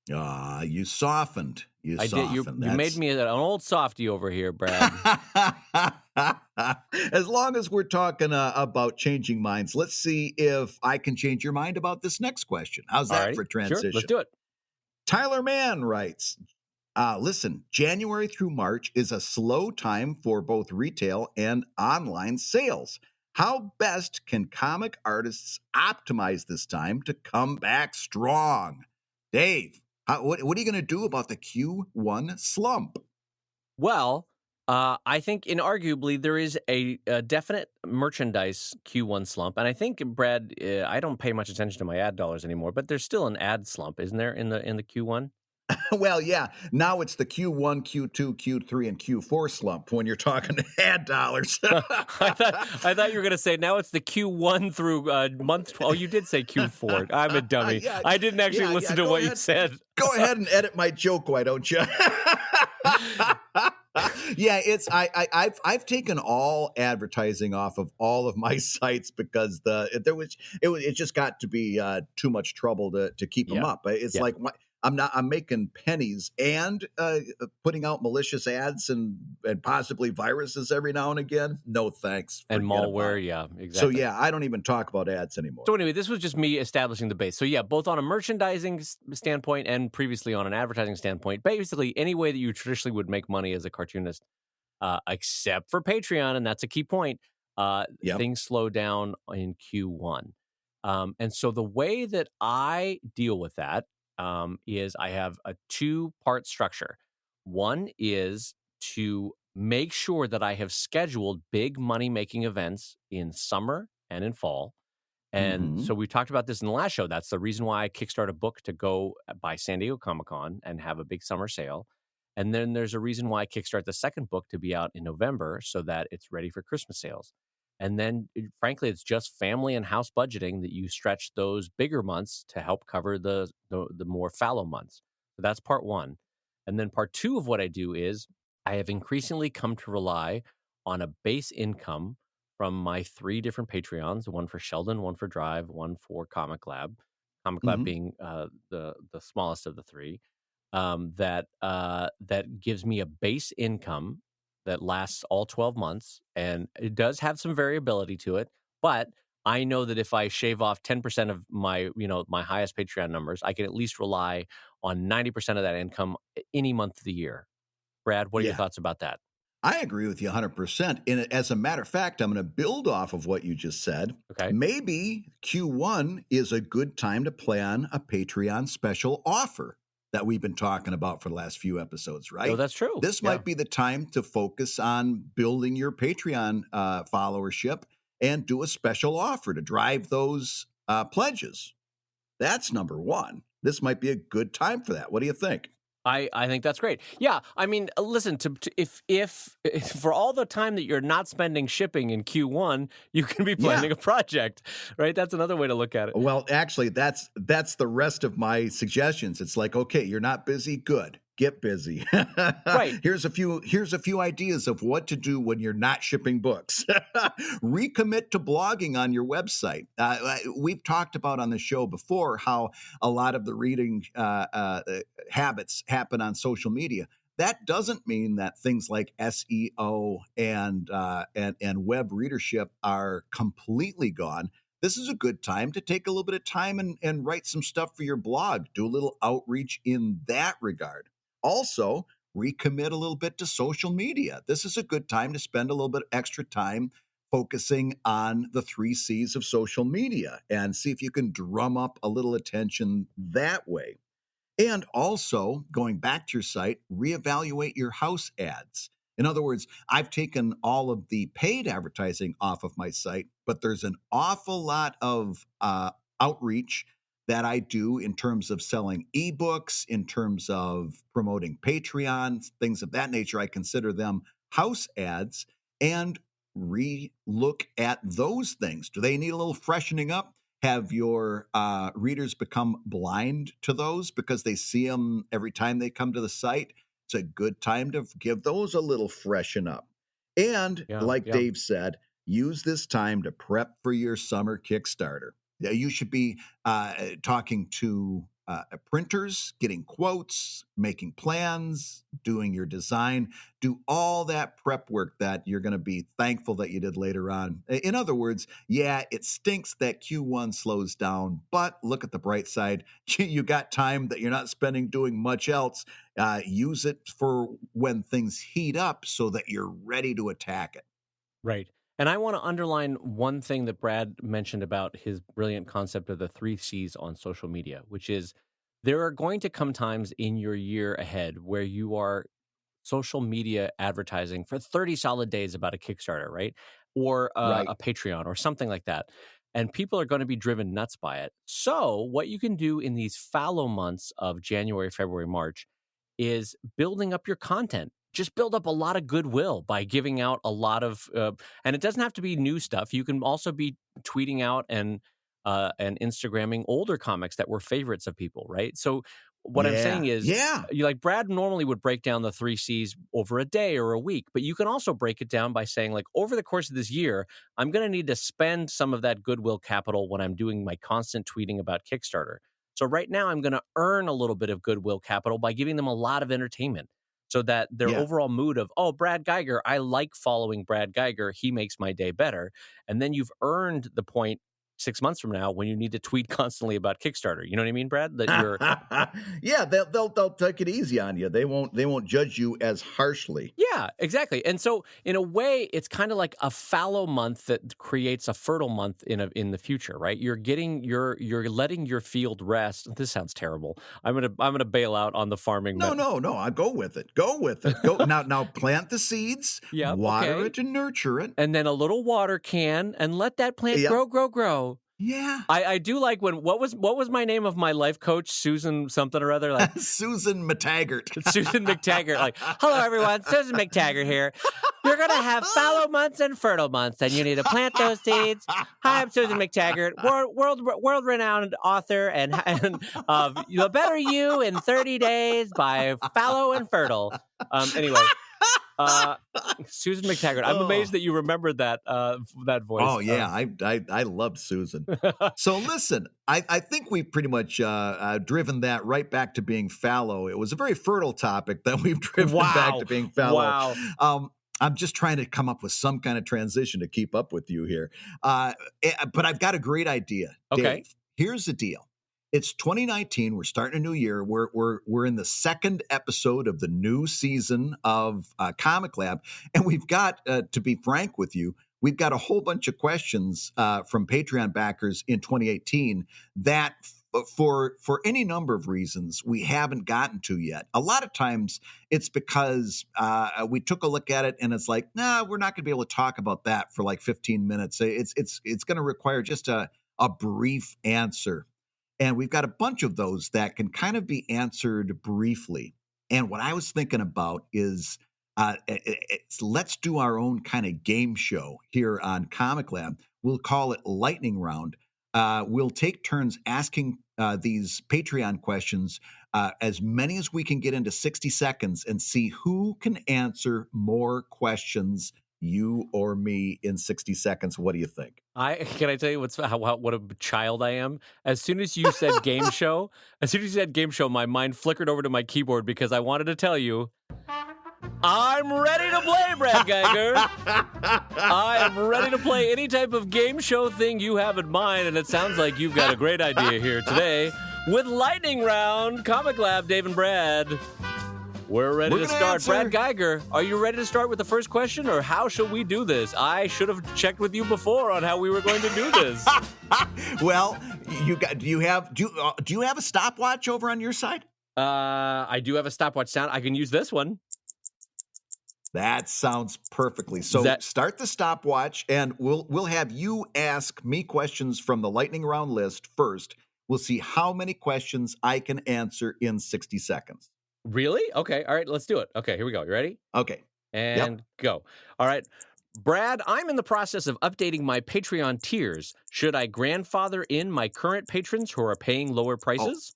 You softened. You I did. You softened. made me an old softy over here, Brad. As long as we're talking about changing minds, let's see if I can change your mind about this next question. How's All that righty, for sure, transition? let's do it. Tyler Mann writes, listen, January through March is a slow time for both retail and online sales. How best can comic artists optimize this time to come back strong? Dave, what are you going to do about the Q1 slump? Well, I think inarguably there is a definite merchandise Q1 slump, and I think, Brad, I don't pay much attention to my ad dollars anymore, but there's still an ad slump, isn't there, in the Q1? Well, yeah, now it's the Q1, Q2, Q3, and Q4 slump when you're talking ad dollars. I thought you were going to say now it's the Q1 through month 12. Oh, you did say Q4. I'm a dummy. Yeah, I didn't actually listen to what you said. Go ahead and edit my joke, why don't you? Yeah, I've taken all advertising off of all of my sites because it just got to be too much trouble to keep them Yeah. up. It's Yeah. like I'm making pennies and putting out malicious ads and possibly viruses every now and again. No thanks. And Forget about malware, it. yeah, So exactly. yeah, I don't even talk about ads anymore. So anyway, this was just me establishing the base. So yeah, both on a merchandising standpoint and previously on an advertising standpoint, basically any way that you traditionally would make money as a cartoonist, except for Patreon, and that's a key point, Yep. things slow down in Q1. And so the way that I deal with that is I have a 2-part structure. One is to make sure that I have scheduled big money-making events in summer and in fall. And Mhm. so we talked about this in the last show. That's the reason why I kickstart a book to go by San Diego Comic-Con and have a big summer sale. And then there's a reason why I kickstart the second book to be out in November so that it's ready for Christmas sales. And then, frankly, it's just family and house budgeting that you stretch those bigger months to help cover the more fallow months. So that's part one. And then part two of what I do is I have increasingly come to rely on a base income from my 3 different Patreons, one for Sheldon, one for Drive, one for Comic Lab. Comic Lab Mhm. being the smallest of the 3. that gives me a base income that lasts all 12 months, and it does have some variability to it, but I know that if I shave off 10% of my highest Patreon numbers, I can at least rely on 90% of that income any month of the year. Brad, what are your Yeah. thoughts about that? I agree with you 100%. And as a matter of fact, I'm going to build off of what you just said. Okay. Maybe Q1 is a good time to plan a Patreon special offer that we've been talking about for the last few episodes, Oh, right? that's true. This Yeah. might be the time to focus on building your Patreon followership and do a special offer to drive those pledges. That's number one. This might be a good time for that. What do you think? I think that's great. Yeah, I mean, listen, if for all the time that you're not spending shipping in Q1, you can be Yeah. planning a project, right? That's another way to look at it. Well, actually, that's the rest of my suggestions. It's like, okay, you're not busy, good. Get busy. Right. Here's a few ideas of what to do when you're not shipping books. Recommit to blogging on your website. We've talked about on the show before how a lot of the reading habits happen on social media. That doesn't mean that things like SEO and web readership are completely gone. This is a good time to take a little bit of time and write some stuff for your blog. Do a little outreach in that regard. Also, recommit a little bit to social media. This is a good time to spend a little bit extra time focusing on the 3 C's of social media and see if you can drum up a little attention that way. And also, going back to your site, reevaluate your house ads. In other words, I've taken all of the paid advertising off of my site, but there's an awful lot of outreach that I do in terms of selling ebooks, in terms of promoting Patreon, things of that nature. I consider them house ads and re-look at those things. Do they need a little freshening up? Have your readers become blind to those because they see them every time they come to the site? It's a good time to give those a little freshen up. And Yeah, like yeah. Dave said, use this time to prep for your summer Kickstarter. You should be talking to printers, getting quotes, making plans, doing your design, do all that prep work that you're going to be thankful that you did later on. In other words, yeah, it stinks that Q1 slows down, but look at the bright side. You got time that you're not spending doing much else. Use it for when things heat up so that you're ready to attack it. Right. And I want to underline one thing that Brad mentioned about his brilliant concept of the 3 C's on social media, which is there are going to come times in your year ahead where you are social media advertising for 30 solid days about a Kickstarter, right? Or Right. a Patreon or something like that. And people are going to be driven nuts by it. So, what you can do in these fallow months of January, February, March is building up your content. Just build up a lot of goodwill by giving out a lot of, and it doesn't have to be new stuff. You can also be tweeting out and Instagramming older comics that were favorites of people, right? So what I'm saying is, Yeah. you like Brad normally would break down the 3 C's over a day or a week, but you can also break it down by saying, like, over the course of this year, I'm going to need to spend some of that goodwill capital when I'm doing my constant tweeting about Kickstarter. So right now, I'm going to earn a little bit of goodwill capital by giving them a lot of entertainment so that their Yeah. overall mood of, oh, Brad Geiger, I like following Brad Geiger. He makes my day better. And then you've earned the point 6 months from now when you need to tweet constantly about Kickstarter. You know what I mean, Brad? That you're Yeah, they'll take it easy on you. They won't judge you as harshly. Yeah, exactly. And so in a way, it's kind of like a fallow month that creates a fertile month in the future, right? You're letting your field rest. This sounds terrible. I'm gonna bail out on the farming. No. I go with it. Go now. Plant the seeds. Yep, Water okay. it and nurture it. And then a little water can and let that plant Yep. grow. Yeah. I do like when what was my name of my life coach, Susan something or other, like Susan McTaggart. Susan McTaggart, like, hello everyone, Susan McTaggart here. You're gonna have fallow months and fertile months, and you need to plant those seeds. Hi, I'm Susan McTaggart, world renowned author and of The Better You in 30 Days by Fallow and Fertile. Anyway. Susan McTaggart. I'm Oh. amazed that you remembered that voice. Oh yeah, I loved Susan. So listen, I think we've pretty much driven that right back to being fallow. It was a very fertile topic that we've driven back to being fallow. Wow. I'm just trying to come up with some kind of transition to keep up with you here. But I've got a great idea. Okay. Dave, here's the deal. It's 2019. We're starting a new year. We're in the second episode of the new season of Comic Lab, and we've got to be frank with you. We've got a whole bunch of questions from Patreon backers in 2018 that, for any number of reasons, we haven't gotten to yet. A lot of times, it's because we took a look at it and it's like, nah, we're not going to be able to talk about that for like 15 minutes. It's going to require just a brief answer. And we've got a bunch of those that can kind of be answered briefly. And what I was thinking about is let's do our own kind of game show here on Comic Lab. We'll call it Lightning Round. We'll take turns asking these Patreon questions, as many as we can get into 60 seconds, and see who can answer more questions, you or me, in 60 seconds. What do you think? Can I tell you what a child I am? As soon as you said game show, my mind flickered over to my keyboard because I wanted to tell you, I'm ready to play, Brad Geiger. I am ready to play any type of game show thing you have in mind, and it sounds like you've got a great idea here today with Lightning Round, Comic Lab, Dave and Brad. We're ready to start. Answer. Brad Geiger, are you ready to start with the first question, or how shall we do this? I should have checked with you before on how we were going to do this. Well, do you have a stopwatch over on your side? I do have a stopwatch sound. I can use this one. That sounds perfectly. So start the stopwatch, and we'll have you ask me questions from the Lightning Round list first. We'll see how many questions I can answer in 60 seconds. Really? Okay. All right. Let's do it. Okay. Here we go. You ready? Okay. And go. All right. Brad, I'm in the process of updating my Patreon tiers. Should I grandfather in my current patrons who are paying lower prices?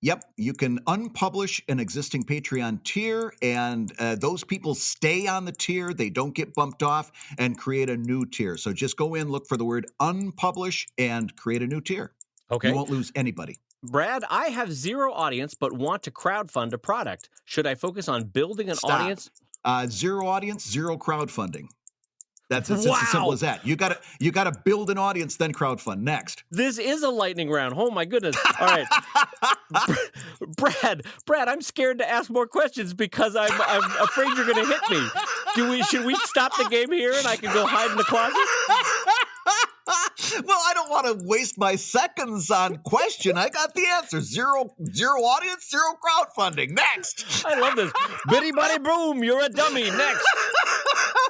Yep, you can unpublish an existing Patreon tier, and those people stay on the tier. They don't get bumped off, and create a new tier. So just go in, look for the word unpublish, and create a new tier. Okay. You won't lose anybody. Brad, I have zero audience but want to crowdfund a product. Should I focus on building an audience? Zero audience, zero crowdfunding. It's as simple as that. You gotta build an audience, then crowdfund. Next. This is a lightning round. Oh my goodness. All right. Brad, I'm scared to ask more questions because I'm afraid you're gonna hit me. Should we stop the game here and I can go hide in the closet? Well, I don't want to waste my seconds on question. I got the answer. Zero audience, zero crowdfunding. Next. I love this. Bitty buddy boom, you're a dummy. Next.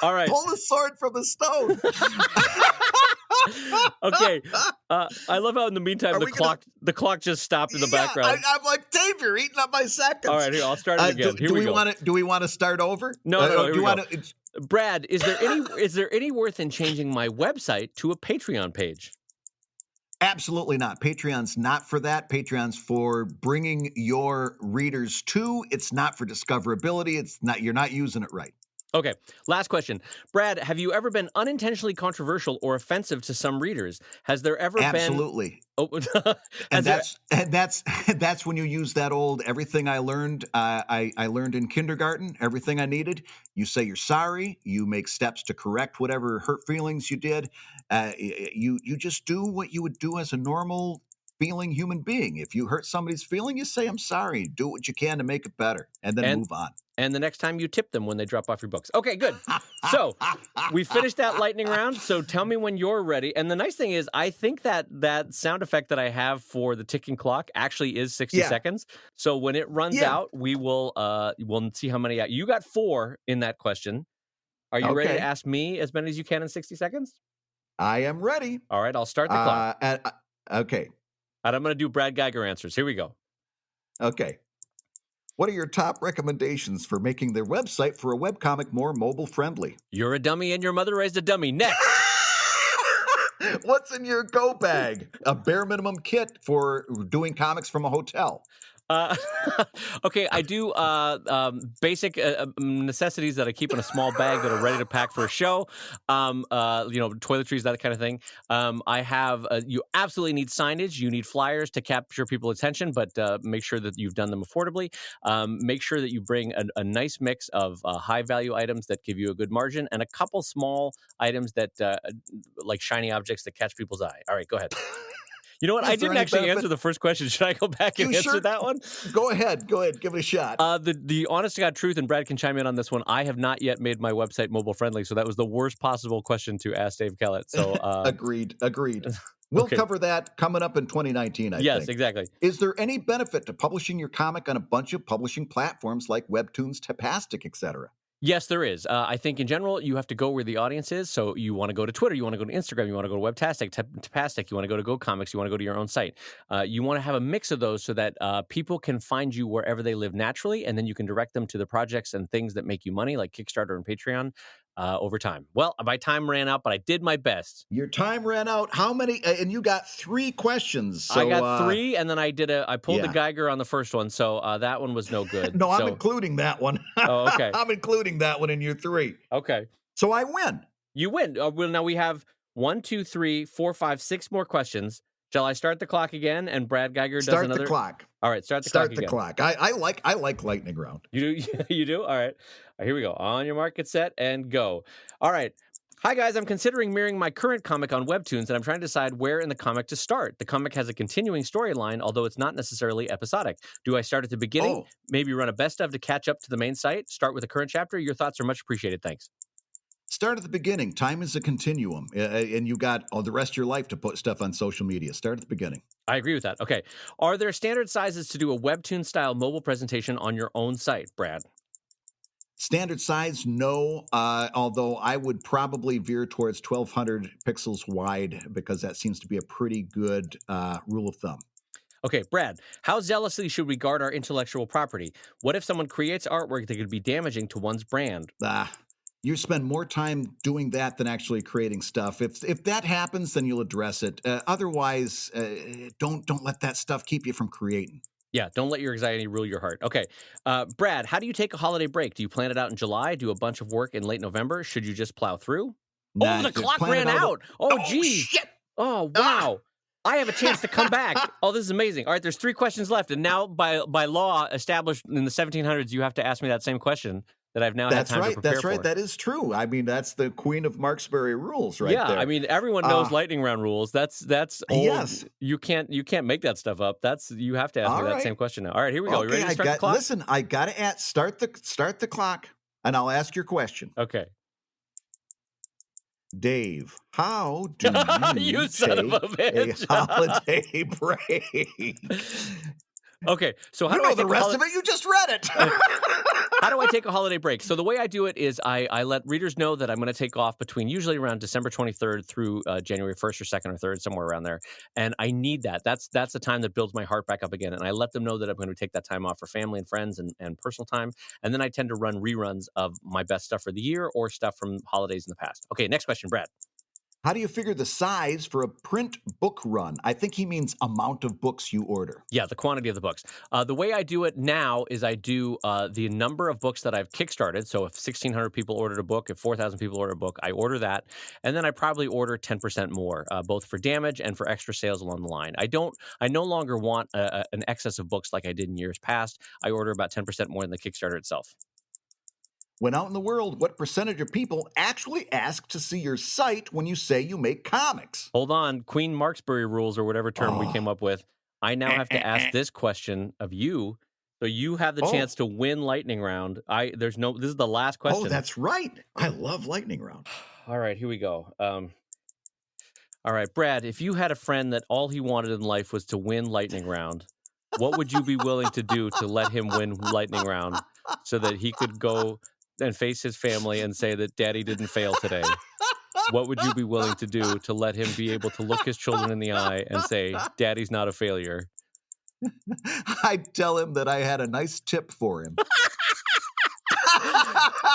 All right. Pull the sword from the stone. Okay. I love how in the meantime the clock just stopped in the background. I'm like, Dave, you're eating up my seconds. All right, here, I'll start it again. Do we want to start over? No, here we go. Brad, is there any worth in changing my website to a Patreon page? Absolutely not. Patreon's not for that. Patreon's for bringing your readers to. It's not for discoverability. You're not using it right. Okay, last question. Brad, have you ever been unintentionally controversial or offensive to some readers? Has there ever been... Absolutely. Oh, and that's when you use that old everything I learned I learned in kindergarten, everything I needed. You say you're sorry. You make steps to correct whatever hurt feelings you did. You just do what you would do as a normal feeling human being. If you hurt somebody's feeling, you say, I'm sorry. Do what you can to make it better, and then move on. And the next time you tip them when they drop off your books. Okay, good. So we finished that lightning round. So tell me when you're ready. And the nice thing is, I think that sound effect that I have for the ticking clock actually is 60 seconds. So when it runs out, we'll see how many. You got 4 in that question. Are you ready to ask me as many as you can in 60 seconds? I am ready. All right, I'll start the clock. Okay. And I'm going to do Brad Geiger answers. Here we go. Okay. What are your top recommendations for making their website for a webcomic more mobile friendly? You're a dummy and your mother raised a dummy. Next. What's in your go bag? A bare minimum kit for doing comics from a hotel. Uh, okay, I do basic necessities that I keep in a small bag that are ready to pack for a show. Toiletries, that kind of thing. I have. You absolutely need signage. You need flyers to capture people's attention, but make sure that you've done them affordably. Make sure that you bring a nice mix of high value items that give you a good margin, and a couple small items that like shiny objects that catch people's eye. All right, go ahead. You know what? I didn't actually answer the first question. Should I go back and answer that one? Go ahead. Give it a shot. The honest to God truth, and Brad can chime in on this one. I have not yet made my website mobile friendly, so that was the worst possible question to ask Dave Kellett. So agreed. We'll cover that coming up in 2019, I think. Yes, exactly. Is there any benefit to publishing your comic on a bunch of publishing platforms like Webtoons, Tapastic, etc.? Yes, there is. I think in general, you have to go where the audience is. So you want to go to Twitter, you want to go to Instagram, you want to go to Webtastic, Tapastic, you want to go to GoComics, you want to go to your own site. You want to have a mix of those so that people can find you wherever they live naturally, and then you can direct them to the projects and things that make you money, like Kickstarter and Patreon, over time. Well, my time ran out, but I did my best. Your time ran out. How many? And you got 3 questions. So, I got 3, and then I pulled the Geiger on the first one, so that one was no good. No, I'm including that one. Oh, okay. I'm including that one in your 3. Okay. So I win. You win. Well, now we have 1, 2, 3, 4, 5, 6 more questions. Shall I start the clock again? And Brad Geiger does another. Start the clock. All right, start the clock. I like lightning round. You do? You do? All right. Here we go. On your mark, get set, and go. All right. Hi, guys. I'm considering mirroring my current comic on Webtoons, and I'm trying to decide where in the comic to start. The comic has a continuing storyline, although it's not necessarily episodic. Do I start at the beginning? Maybe run a best of to catch up to the main site? Start with the current chapter? Your thoughts are much appreciated. Thanks. Start at the beginning. Time is a continuum, and you got the rest of your life to put stuff on social media. Start at the beginning. I agree with that. Okay. Are there standard sizes to do a Webtoon-style mobile presentation on your own site, Brad? Standard size, no, although I would probably veer towards 1,200 pixels wide because that seems to be a pretty good rule of thumb. Okay, Brad, how zealously should we guard our intellectual property? What if someone creates artwork that could be damaging to one's brand? You spend more time doing that than actually creating stuff. If that happens, then you'll address it. Otherwise, don't let that stuff keep you from creating. Yeah, don't let your anxiety rule your heart. Okay, Brad, how do you take a holiday break? Do you plan it out in July? Do a bunch of work in late November? Should you just plow through? Nah, the clock ran out. Geez. Shit. Oh, wow. I have a chance to come back. Oh, this is amazing. All right, there's 3 questions left. And now by law established in the 1700s, you have to ask me that same question that I've now had time to prepare for. That's right. That is true. I mean, that's the Queen of Marksbury rules right there. Yeah, I mean, everyone knows lightning round rules. That's old. Yes. You can't make that stuff up. You have to ask me that same question now. All right, here we go. You ready to start the clock? Listen, I got to start the clock, and I'll ask your question. Okay. Dave, how do you son of a bitch. a holiday break? Okay, so how do I take the rest of it? You just read it. How do I take a holiday break? So the way I do it is I let readers know that I'm going to take off between usually around December 23rd through January 1st or 2nd or 3rd, somewhere around there. And I need that. That's the time that builds my heart back up again. And I let them know that I'm going to take that time off for family and friends and personal time. And then I tend to run reruns of my best stuff for the year or stuff from holidays in the past. Okay, next question, Brad. How do you figure the size for a print book run? I think he means amount of books you order. Yeah, the quantity of the books. The way I do it now is I do the number of books that I've kickstarted. So if 1,600 people ordered a book, if 4,000 people order a book, I order that. And then I probably order 10% more, both for damage and for extra sales along the line. I no longer want an excess of books like I did in years past. I order about 10% more than the Kickstarter itself. When out in the world, what percentage of people actually ask to see your site when you say you make comics? Hold on. Queen Marksbury rules or whatever term we came up with. I now have to ask this question of you. So you have the chance to win lightning round. This is the last question. Oh, that's right. I love lightning round. All right, here we go. All right, Brad, if you had a friend that all he wanted in life was to win lightning round, what would you be willing to do to let him win lightning round so that he could go and face his family and say that daddy didn't fail today? What would you be willing to do to let him be able to look his children in the eye and say, daddy's not a failure? I'd tell him that I had a nice tip for him.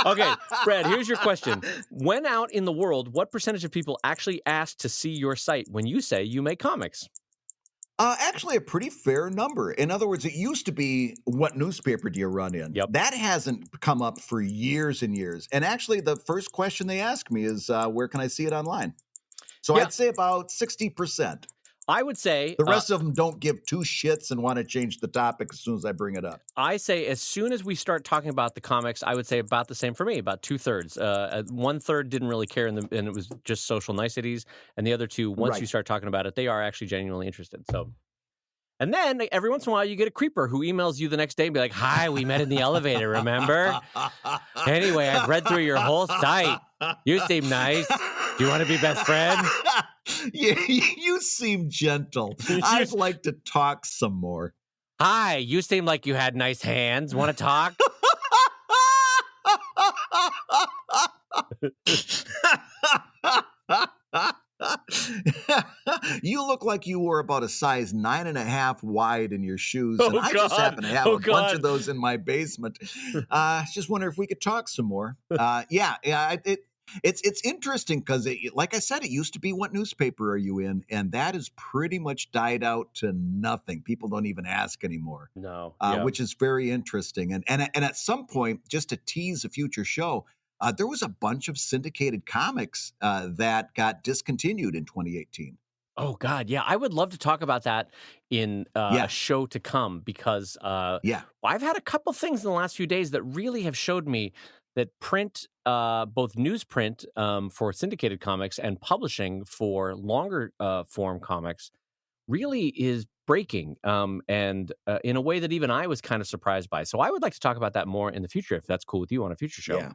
Okay, Brad, here's your question. When out in the world, what percentage of people actually ask to see your site when you say you make comics? Actually, a pretty fair number. In other words, it used to be, what newspaper do you run in? Yep. That hasn't come up for years and years. And actually, the first question they ask me is, where can I see it online? So Yeah. I'd say about 60%. I would say The rest of them don't give two shits and want to change the topic as soon as I bring it up. I say as soon as we start talking about the comics, I would say about the same for me, about 2/3. 1/3 didn't really care, and it was just social niceties. And the other two, once you start talking about it, they are actually genuinely interested. So, and then every once in a while, you get a creeper who emails you the next day and be like, "Hi, we met in the elevator, remember? Anyway, I've read through your whole site. You seem nice. Do you want to be best friends?" Yeah, you seem gentle. I'd like to talk some more. Hi, you seem like you had nice hands. Want to talk? You look like you were about a size 9.5 wide in your shoes, and I just happen to have a bunch of those in my basement. Just wonder if we could talk some more. It's interesting because, like I said, it used to be, what newspaper are you in? And that has pretty much died out to nothing. People don't even ask anymore. No. Which is very interesting. And at some point, just to tease a future show, there was a bunch of syndicated comics that got discontinued in 2018. Oh, God. Yeah. I would love to talk about that in a show to come because I've had a couple things in the last few days that really have showed me that print, both newsprint for syndicated comics and publishing for longer form comics, really is breaking, and in a way that even I was kind of surprised by. So I would like to talk about that more in the future, if that's cool with you, on a future show. Yeah.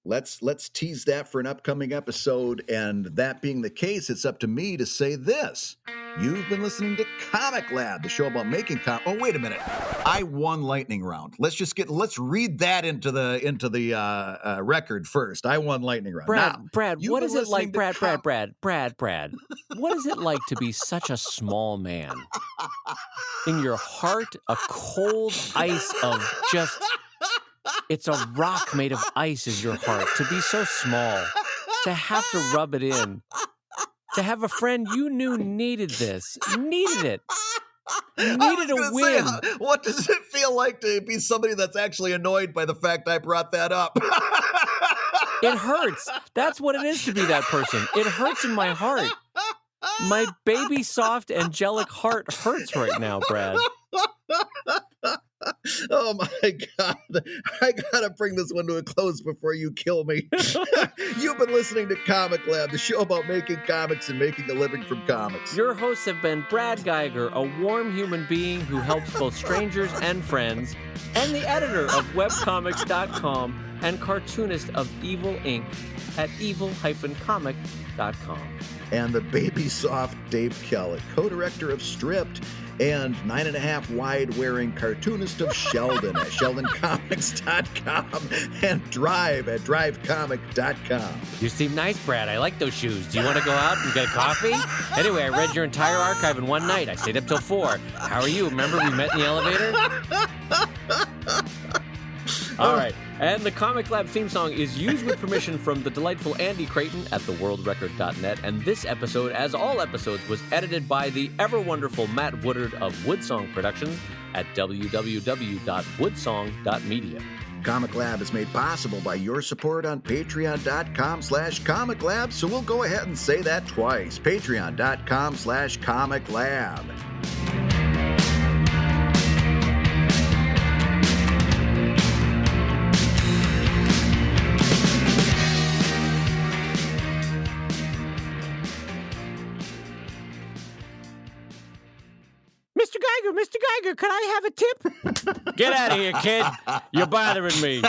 Let's tease that for an upcoming episode. And that being the case, it's up to me to say this. You've been listening to Comic Lab, the show about making Oh, wait a minute. I won lightning round. Let's read that into the record first. I won lightning round. Brad, what is it like, Brad, what is it like to be such a small man? In your heart, a cold ice of just... It's a rock made of ice is your heart. To be so small, to have to rub it in, to have a friend you knew needed this, needed it, needed a win. What does it feel like to be somebody that's actually annoyed by the fact I brought that up? It hurts. That's what it is to be that person. It hurts in my heart. My baby, soft, angelic heart hurts right now, Brad. Oh my God. I gotta bring this one to a close before you kill me. You've been listening to Comic Lab, the show about making comics and making a living from comics. Your hosts have been Brad Geiger, a warm human being who helps both strangers and friends, and the editor of webcomics.com and cartoonist of Evil Inc. at evil-comic.com. And the baby soft Dave Kellett, co-director of Stripped, and 9.5 wide wearing cartoonist of Sheldon at sheldoncomics.com and Drive at drivecomic.com. You seem nice, Brad. I like those shoes. Do you want to go out and get a coffee? Anyway, I read your entire archive in one night. I stayed up till 4. How are you? Remember we met in the elevator? All right. And the Comic Lab theme song is used with permission from the delightful Andy Creighton at theworldrecord.net. And this episode, as all episodes, was edited by the ever-wonderful Matt Woodard of Woodsong Productions at www.woodsong.media. Comic Lab is made possible by your support on patreon.com/Comic Lab. So we'll go ahead and say that twice. Patreon.com/Comic Lab. Mr. Geiger, could I have a tip? Get out of here, kid. You're bothering me.